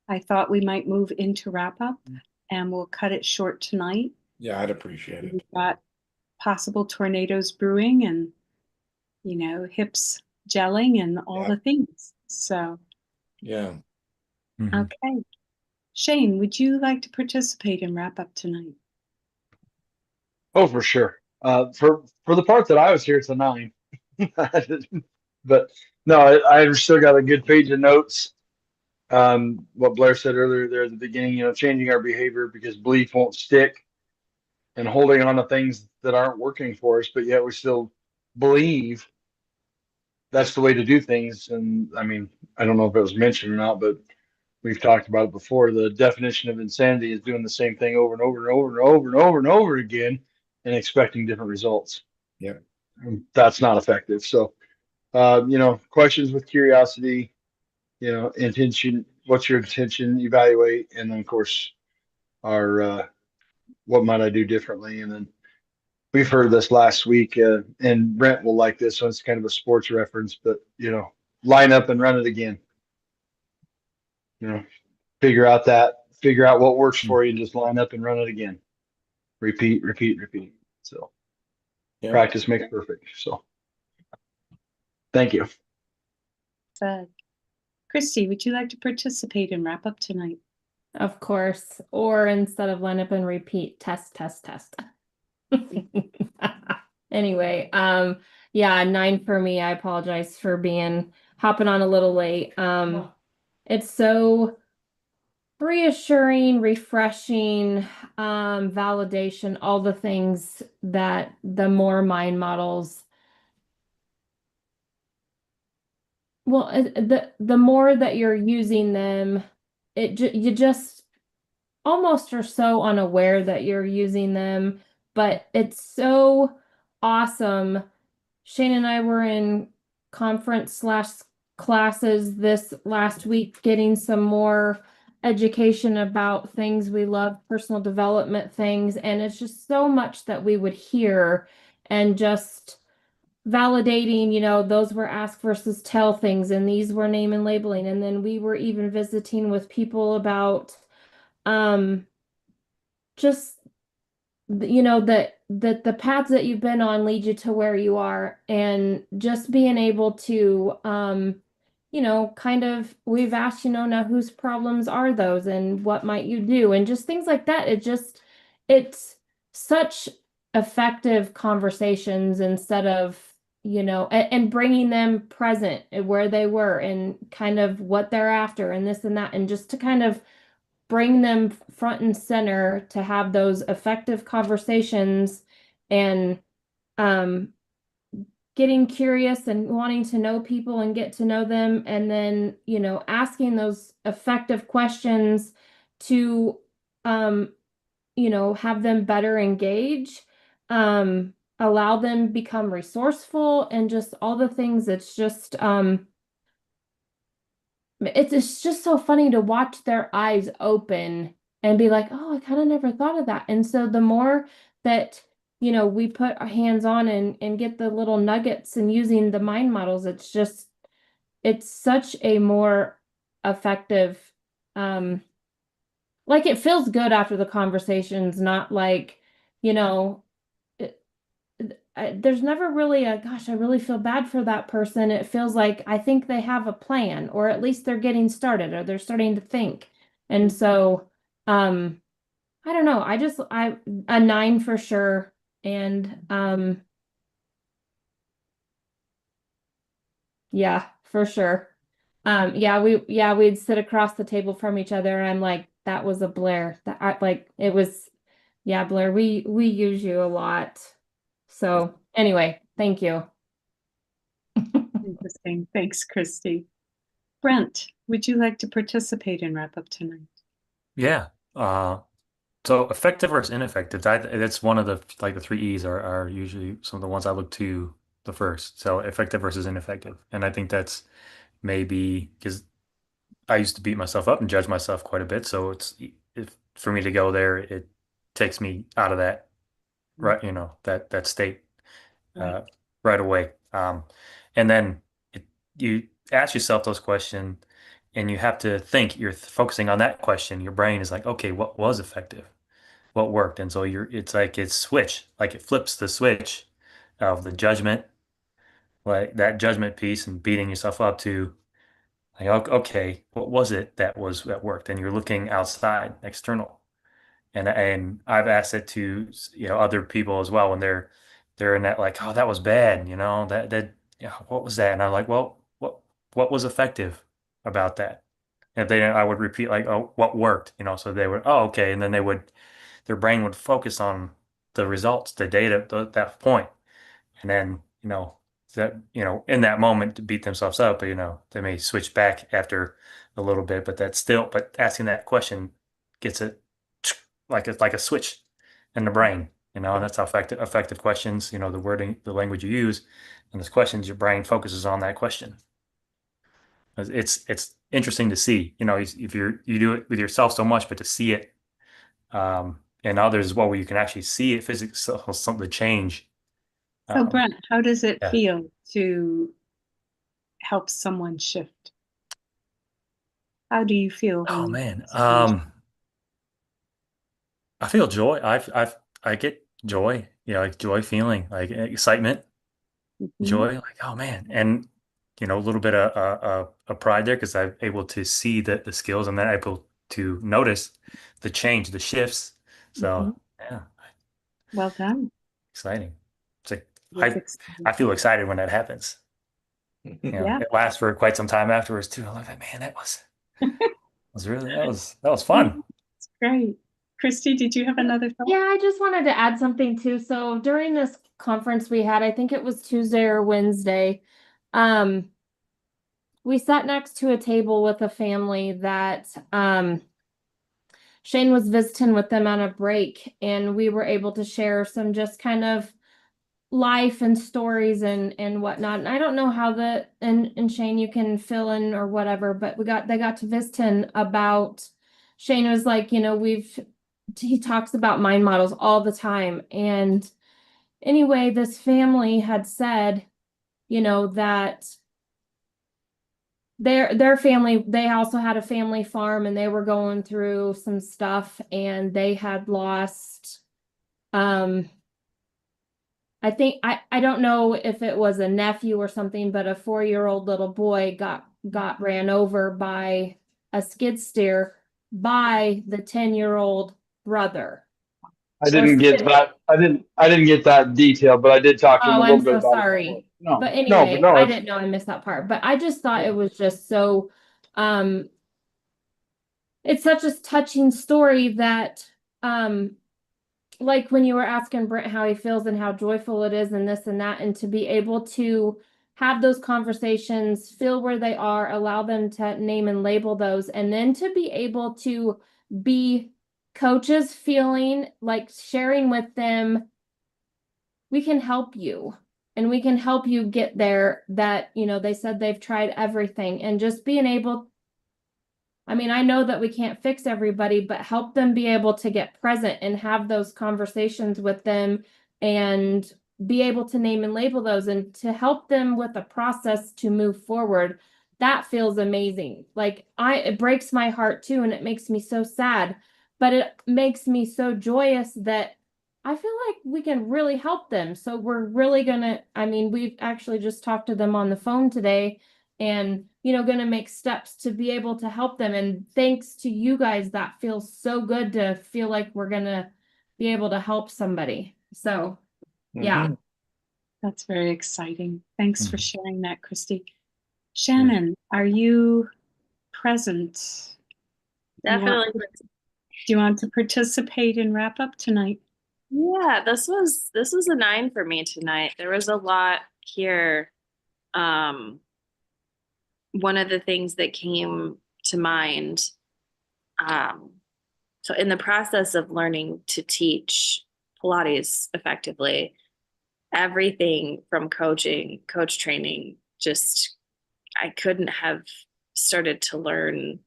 Speaker 3: I thought we might move into wrap up and we'll cut it short tonight.
Speaker 2: Yeah, I'd appreciate it.
Speaker 3: We've got possible tornadoes brewing and, hips gelling and all
Speaker 2: Yeah.
Speaker 3: the things. So,
Speaker 2: Yeah.
Speaker 3: okay. Shane, would you like to participate in wrap up tonight?
Speaker 4: Oh, for sure. For the part that I was here, it's a 9. But no, I still got a good page of notes. What Blair said earlier there at the beginning, changing our behavior because belief won't stick, and holding on to things that aren't working for us, but yet we still believe that's the way to do things. And I mean, I don't know if it was mentioned or not, but we've talked about it before. The definition of insanity is doing the same thing over and over and over and over and over and over again and expecting different results.
Speaker 2: Yeah.
Speaker 4: And that's not effective. So, questions with curiosity, intention, what's your intention, evaluate, and then of course our what might I do differently? And then we've heard this last week, and Brent will like this one. It's kind of a sports reference, but line up and run it again. Figure out what works for you, and just line up and run it again. Repeat, repeat, repeat. So
Speaker 2: Yeah.
Speaker 4: practice makes perfect. So thank you.
Speaker 3: Christy, would you like to participate in wrap up tonight?
Speaker 6: Of course. Or instead of line up and repeat, test, test, test. Anyway, yeah, 9 for me. I apologize for hopping on a little late. It's so reassuring, refreshing, validation, all the things that the more mind models, well, the more that you're using them, you just almost are so unaware that you're using them, but it's so awesome. Shane and I were in conference slash classes this last week, getting some more education about things we love, personal development things, and it's just so much that we would hear and just validating, those were ask versus tell things, and these were name and labeling. And then we were even visiting with people about just that the paths that you've been on lead you to where you are, and just being able to kind of, we've asked, now whose problems are those and what might you do, and just things like that. It's such effective conversations instead of and bringing them present where they were and kind of what they're after and this and that, and just to kind of bring them front and center to have those effective conversations, and getting curious and wanting to know people and get to know them, and then asking those effective questions to have them better engage, allow them become resourceful, and just all the things. It's just so funny to watch their eyes open and be like, oh, I kind of never thought of that. And so the more that we put our hands on and get the little nuggets and using the mind models. It's such a more effective, like it feels good after the conversations, not like, you know, there's never really a gosh, I really feel bad for that person. It feels like I think they have a plan, or at least they're getting started, or they're starting to think. And so, I don't know. I a 9 for sure. And yeah, for sure. We'd sit across the table from each other, and I'm like, that was a Blair. That I like it was, yeah, Blair, we use you a lot. So anyway, thank you.
Speaker 3: Interesting. Thanks, Christy. Brent, would you like to participate in wrap up tonight?
Speaker 1: Yeah. So effective versus ineffective. That's one of the three E's are usually some of the ones I look to the first. So effective versus ineffective. And I think that's maybe because I used to beat myself up and judge myself quite a bit. So if for me to go there, it takes me out of that, right, that state
Speaker 3: Right.
Speaker 1: right away. And then you ask yourself those questions and you have to think you're focusing on that question. Your brain is like, okay, what was effective? What worked? And so it's like it's switch, like it flips the switch of the judgment, like that judgment piece and beating yourself up to like, okay, what was it that worked? And you're looking outside, external. And I've asked it to other people as well when they're in that like, oh, that was bad, that yeah, what was that? And I'm like, well, what was effective about that? And if they I would repeat like, oh, what worked, so they would, oh, okay, and then their brain would focus on the results, the data, that point, and then that in that moment to beat themselves up, but they may switch back after a little bit, but asking that question gets it like it's like a switch in the brain, and that's how effective questions, the wording, the language you use, and those questions, your brain focuses on that question. It's interesting to see, if you do it with yourself so much, but to see it and others as well, where you can actually see it physically, something to change.
Speaker 3: So, Brent, how does it
Speaker 1: Yeah.
Speaker 3: feel to help someone shift? How do you feel
Speaker 1: Oh
Speaker 3: when
Speaker 1: man,
Speaker 3: someone
Speaker 1: I feel joy. I get joy, like joy feeling, like excitement,
Speaker 3: Mhm.
Speaker 1: joy, like oh man, and a little bit of pride there because I'm able to see the skills and then able to notice the change, the shifts. So
Speaker 3: Mhm.
Speaker 1: yeah,
Speaker 3: Well done.
Speaker 1: exciting. It's like
Speaker 3: It is
Speaker 1: I
Speaker 3: exciting.
Speaker 1: I feel excited when that happens.
Speaker 3: Yeah.
Speaker 1: It lasts for quite some time afterwards too. I'm like, man, that was fun.
Speaker 3: It's great. Christy, did you have another thought?
Speaker 6: Yeah, I just wanted to add something too. So during this conference we had, I think it was Tuesday or Wednesday, we sat next to a table with a family that Shane was visiting with them on a break, and we were able to share some just kind of life and stories and whatnot. And I don't know how and Shane, you can fill in or whatever, but they got to visiting about Shane was like, he talks about mind models all the time. And anyway, this family had said, that their family, they also had a family farm, and they were going through some stuff, and they had lost I think I don't know if it was a nephew or something, but a 4-year-old little boy got ran over by a skid steer by the 10-year-old brother.
Speaker 4: I
Speaker 6: Or
Speaker 4: didn't get
Speaker 6: skid.
Speaker 4: that. I didn't get that detail, but I did talk to him
Speaker 6: Oh,
Speaker 4: a
Speaker 6: I'm
Speaker 4: little bit
Speaker 6: so
Speaker 4: about it before.
Speaker 6: sorry.
Speaker 4: No,
Speaker 6: But
Speaker 4: no, but
Speaker 6: anyway,
Speaker 4: no,
Speaker 6: I
Speaker 4: it's
Speaker 6: didn't know I missed that part. But I just thought it was just so it's such a touching story that like when you were asking Brent how he feels and how joyful it is and this and that, and to be able to have those conversations, feel where they are, allow them to name and label those, and then to be able to be coaches, feeling like sharing with them, we can help you and we can help you get there. That, they said they've tried everything, and just being able, I mean, I know that we can't fix everybody, but help them be able to get present and have those conversations with them and be able to name and label those and to help them with a process to move forward. That feels amazing. Like it breaks my heart too, and it makes me so sad, but it makes me so joyous that I feel like we can really help them. So we're really gonna, I mean, we've actually just talked to them on the phone today and, gonna make steps to be able to help them. And thanks to you guys, that feels so good to feel like we're gonna be able to help somebody. So yeah.
Speaker 2: Mhm.
Speaker 3: That's very exciting. Thanks for
Speaker 1: Mhm.
Speaker 3: sharing that, Christy. Shannon, are you present?
Speaker 5: Definitely.
Speaker 3: Do you want to participate and wrap up tonight?
Speaker 5: Yeah, this was a 9 for me tonight. There was a lot here. One of the things that came to mind, um, so in the process of learning to teach Pilates effectively, everything from coaching, coach training, just I couldn't have started to learn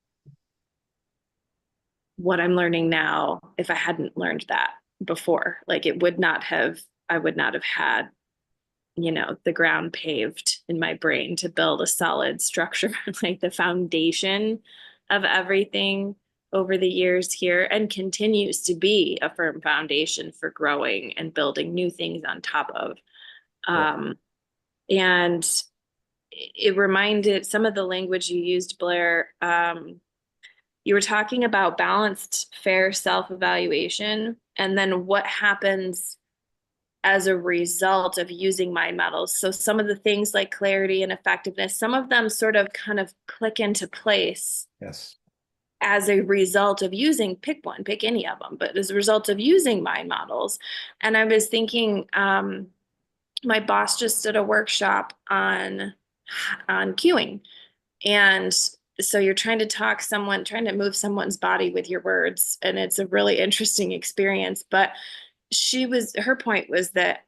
Speaker 5: what I'm learning now if I hadn't learned that before. Like I would not have had, the ground paved in my brain to build a solid structure, like the foundation of everything over the years here, and continues to be a firm foundation for growing and building new things on top of. Um, and it reminded some of the language you used, Blair. You were talking about balanced, fair self-evaluation, and then what happens as a result of using mind models. So some of the things like clarity and effectiveness, some of them sort of kind of click into place
Speaker 2: Yes.
Speaker 5: as a result of using, pick one, pick any of them, but as a result of using mind models. And I was thinking, my boss just did a workshop on cueing. And so you're trying to move someone's body with your words. And it's a really interesting experience. But her point was that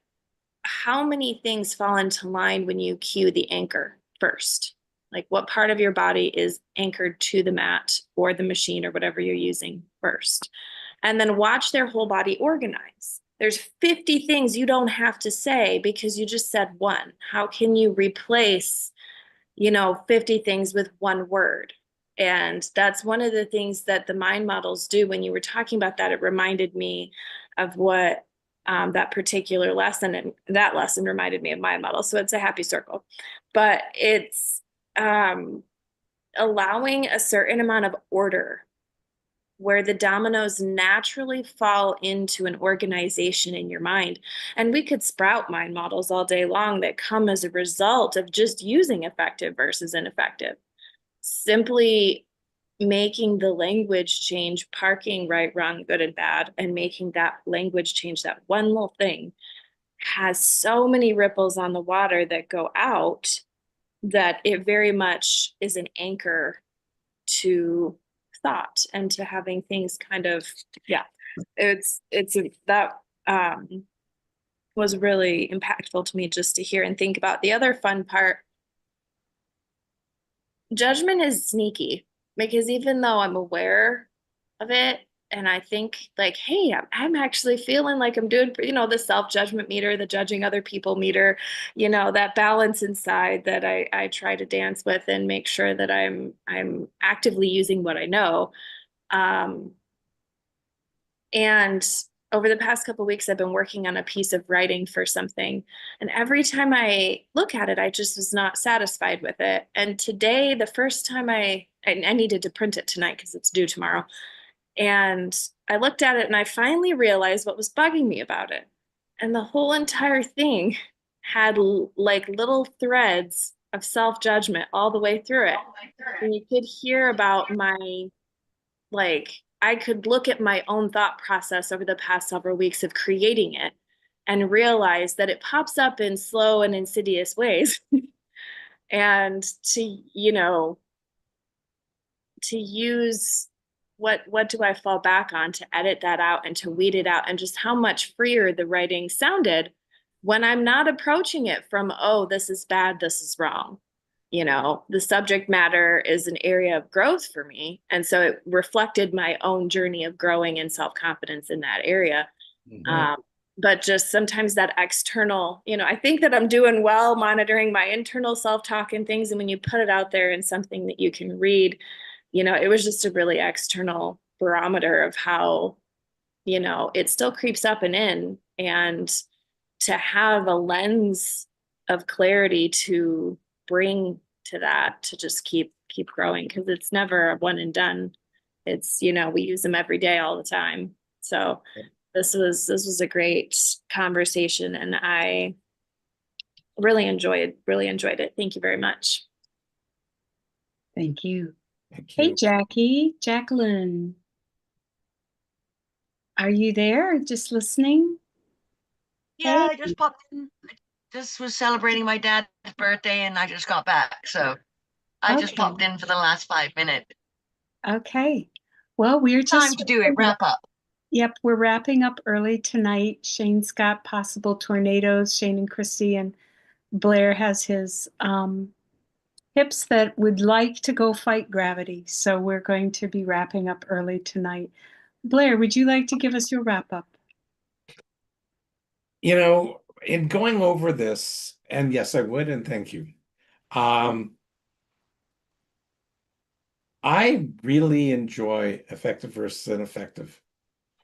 Speaker 5: how many things fall into line when you cue the anchor first? Like what part of your body is anchored to the mat or the machine or whatever you're using first? And then watch their whole body organize. There's 50 things you don't have to say because you just said one. How can you replace 50 things with one word? And that's one of the things that the mind models do. When you were talking about that, it reminded me of what that particular lesson, and that lesson reminded me of mind models. So it's a happy circle, but it's allowing a certain amount of order where the dominoes naturally fall into an organization in your mind. And we could sprout mind models all day long that come as a result of just using effective versus ineffective. Simply making the language change, parking right, wrong, good, and bad, and making that language change, that one little thing, has so many ripples on the water that go out that it very much is an anchor to thought and to having things kind of, yeah, that was really impactful to me just to hear and think about. The other fun part, judgment is sneaky, because even though I'm aware of it and I think like, hey, I'm actually feeling like I'm doing, the self-judgment meter, the judging other people meter, that balance inside that I try to dance with and make sure that I'm actively using what I know. And over the past couple of weeks, I've been working on a piece of writing for something. And every time I look at it, I just was not satisfied with it. And today, the first time I needed to print it tonight because it's due tomorrow. And I looked at it and I finally realized what was bugging me about it. And the whole entire thing had like little threads of self-judgment all the way through it. And you could hear about I could look at my own thought process over the past several weeks of creating it and realize that it pops up in slow and insidious ways. And to use what do I fall back on to edit that out and to weed it out, and just how much freer the writing sounded when I'm not approaching it from, oh, this is bad, this is wrong. The subject matter is an area of growth for me. And so it reflected my own journey of growing and self-confidence in that area.
Speaker 2: Mhm.
Speaker 5: but just sometimes that external, I think that I'm doing well monitoring my internal self-talk and things. And when you put it out there in something that you can read, it was just a really external barometer of how, it still creeps up and in. And to have a lens of clarity to bring to that, to just keep growing, because it's never a one and done. It's, we use them every day, all the time. So this was a great conversation, and I really enjoyed it. Thank you very much.
Speaker 3: Thank you.
Speaker 2: Thank
Speaker 3: Hey,
Speaker 2: you.
Speaker 3: Jacqueline, are you there? Just listening?
Speaker 7: Yeah,
Speaker 3: Hey,
Speaker 7: I just popped in. I just was celebrating my dad's birthday and I just got back. So I just
Speaker 3: okay,
Speaker 7: popped in for the last 5 minutes.
Speaker 3: okay. Well, we're
Speaker 7: Time
Speaker 3: just,
Speaker 7: to do it, wrap up.
Speaker 3: yep, we're wrapping up early tonight. Shane's got possible tornadoes, Shane and Christy, and Blair has his hips that would like to go fight gravity. So we're going to be wrapping up early tonight. Blair, would you like to give us your wrap up?
Speaker 2: In going over this, and yes, I would, and thank you. I really enjoy effective versus ineffective.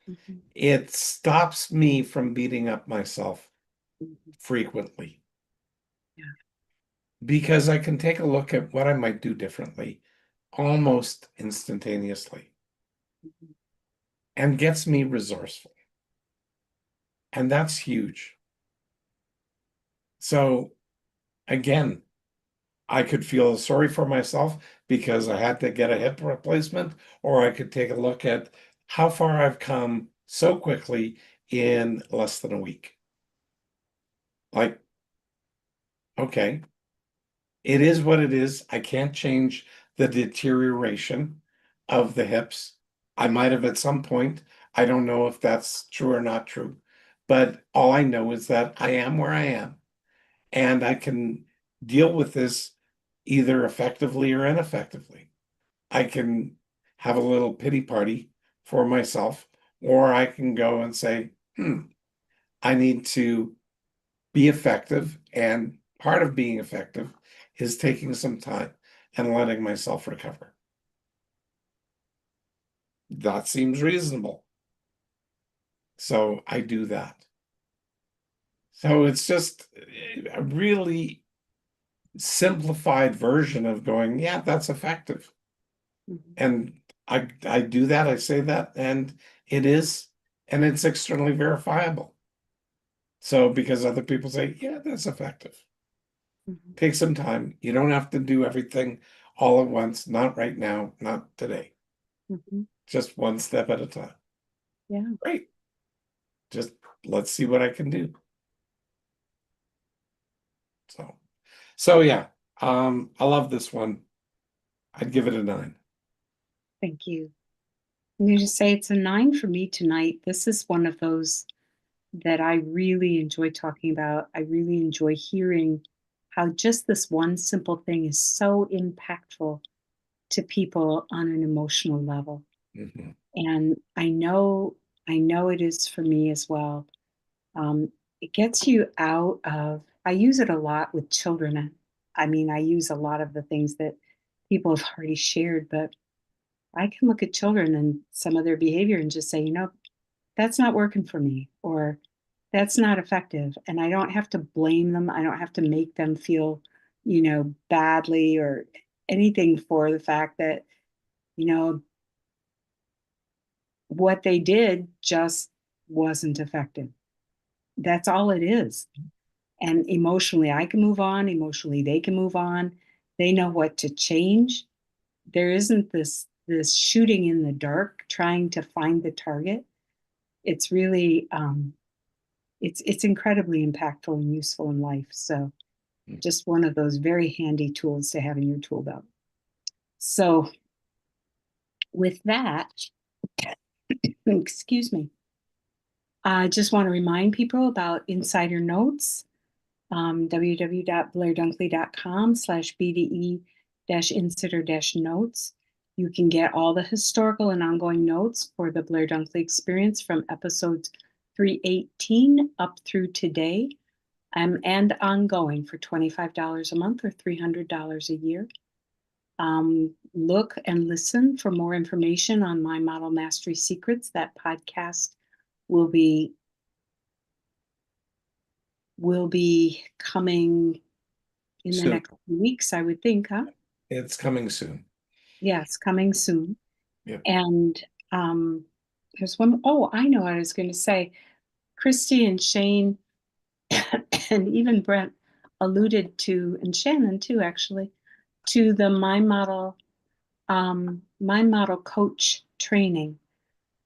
Speaker 3: Mhm.
Speaker 2: It stops me from beating up myself frequently
Speaker 3: Yeah.
Speaker 2: because I can take a look at what I might do differently almost instantaneously and gets me resourceful. And that's huge. So again, I could feel sorry for myself because I had to get a hip replacement, or I could take a look at how far I've come so quickly in less than a week. Like, okay, it is what it is. I can't change the deterioration of the hips. I might have at some point. I don't know if that's true or not true, but all I know is that I am where I am, and I can deal with this either effectively or ineffectively. I can have a little pity party for myself, or I can go and say, I need to be effective. And part of being effective is taking some time and letting myself recover. That seems reasonable. So I do that. So it's just a really simplified version of going, yeah, that's effective.
Speaker 3: Mhm.
Speaker 2: And I do that, I say that, and it is, and it's externally verifiable. So because other people say, yeah, that's effective.
Speaker 3: Mhm.
Speaker 2: Take some time. You don't have to do everything all at once, not right now, not today.
Speaker 3: Mhm.
Speaker 2: Just one step at a time.
Speaker 3: Yeah.
Speaker 2: Great. Just let's see what I can do. So yeah, I love this one. I'd give it a 9.
Speaker 3: Thank you. I'm going to say it's a 9 for me tonight. This is one of those that I really enjoy talking about. I really enjoy hearing how just this one simple thing is so impactful to people on an emotional level.
Speaker 2: Mhm.
Speaker 3: And I know it is for me as well. It gets you out of, I use it a lot with children. I mean, I use a lot of the things that people have already shared, but I can look at children and some of their behavior and just say, that's not working for me, or that's not effective. And I don't have to blame them. I don't have to make them feel, badly or anything for the fact that, you know, what they did just wasn't effective. That's all it is. And emotionally, I can move on. Emotionally, they can move on. They know what to change. There isn't this shooting in the dark trying to find the target. It's really it's incredibly impactful and useful in life. So just one of those very handy tools to have in your tool belt. So with that, excuse me, I just want to remind people about insider notes, www.blairdunkleydot com/BDE-insider-notes. You can get all the historical and ongoing notes for the Blair Dunkley experience from episodes 318 up through today, and ongoing for $25 a month or $300 a year. Look and listen for more information on My Model Mastery Secrets. That podcast will be coming in the
Speaker 2: Soon.
Speaker 3: next few weeks, I would think, huh?
Speaker 2: It's coming soon.
Speaker 3: Yes, coming soon.
Speaker 2: Yep.
Speaker 3: And there's one, oh, I know what I was going to say. Christy and Shane and even Brent alluded to, and Shannon too, actually, to the My Model coach training,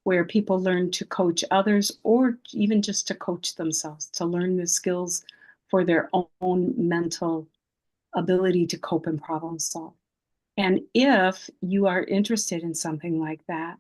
Speaker 3: where people learn to coach others or even just to coach themselves, to learn the skills for their own mental ability to cope and problem solve. And if you are interested in something like that,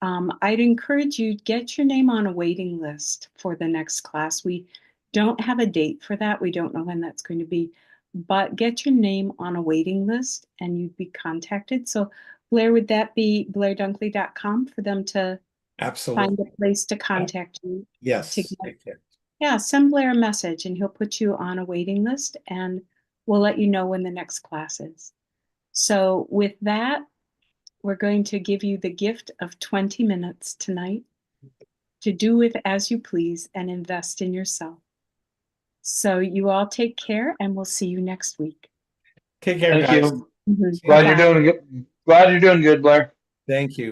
Speaker 3: I'd encourage you to get your name on a waiting list for the next class. We don't have a date for that. We don't know when that's going to be, but get your name on a waiting list and you'd be contacted. So Blair, would that be blairdunkley.com for them to
Speaker 2: Absolutely.
Speaker 3: find a place to contact you?
Speaker 2: Yes.
Speaker 3: To get, yeah, send Blair a message and he'll put you on a waiting list and we'll let you know when the next class is. So with that, we're going to give you the gift of 20 minutes tonight to do with as you please and invest in yourself. So you all take care and we'll see you next week.
Speaker 2: Take care,
Speaker 4: Thank
Speaker 2: guys.
Speaker 4: you.
Speaker 3: Mhm.
Speaker 4: Glad
Speaker 3: Bye-bye.
Speaker 4: you're doing good. Glad you're doing good, Blair.
Speaker 2: Thank you.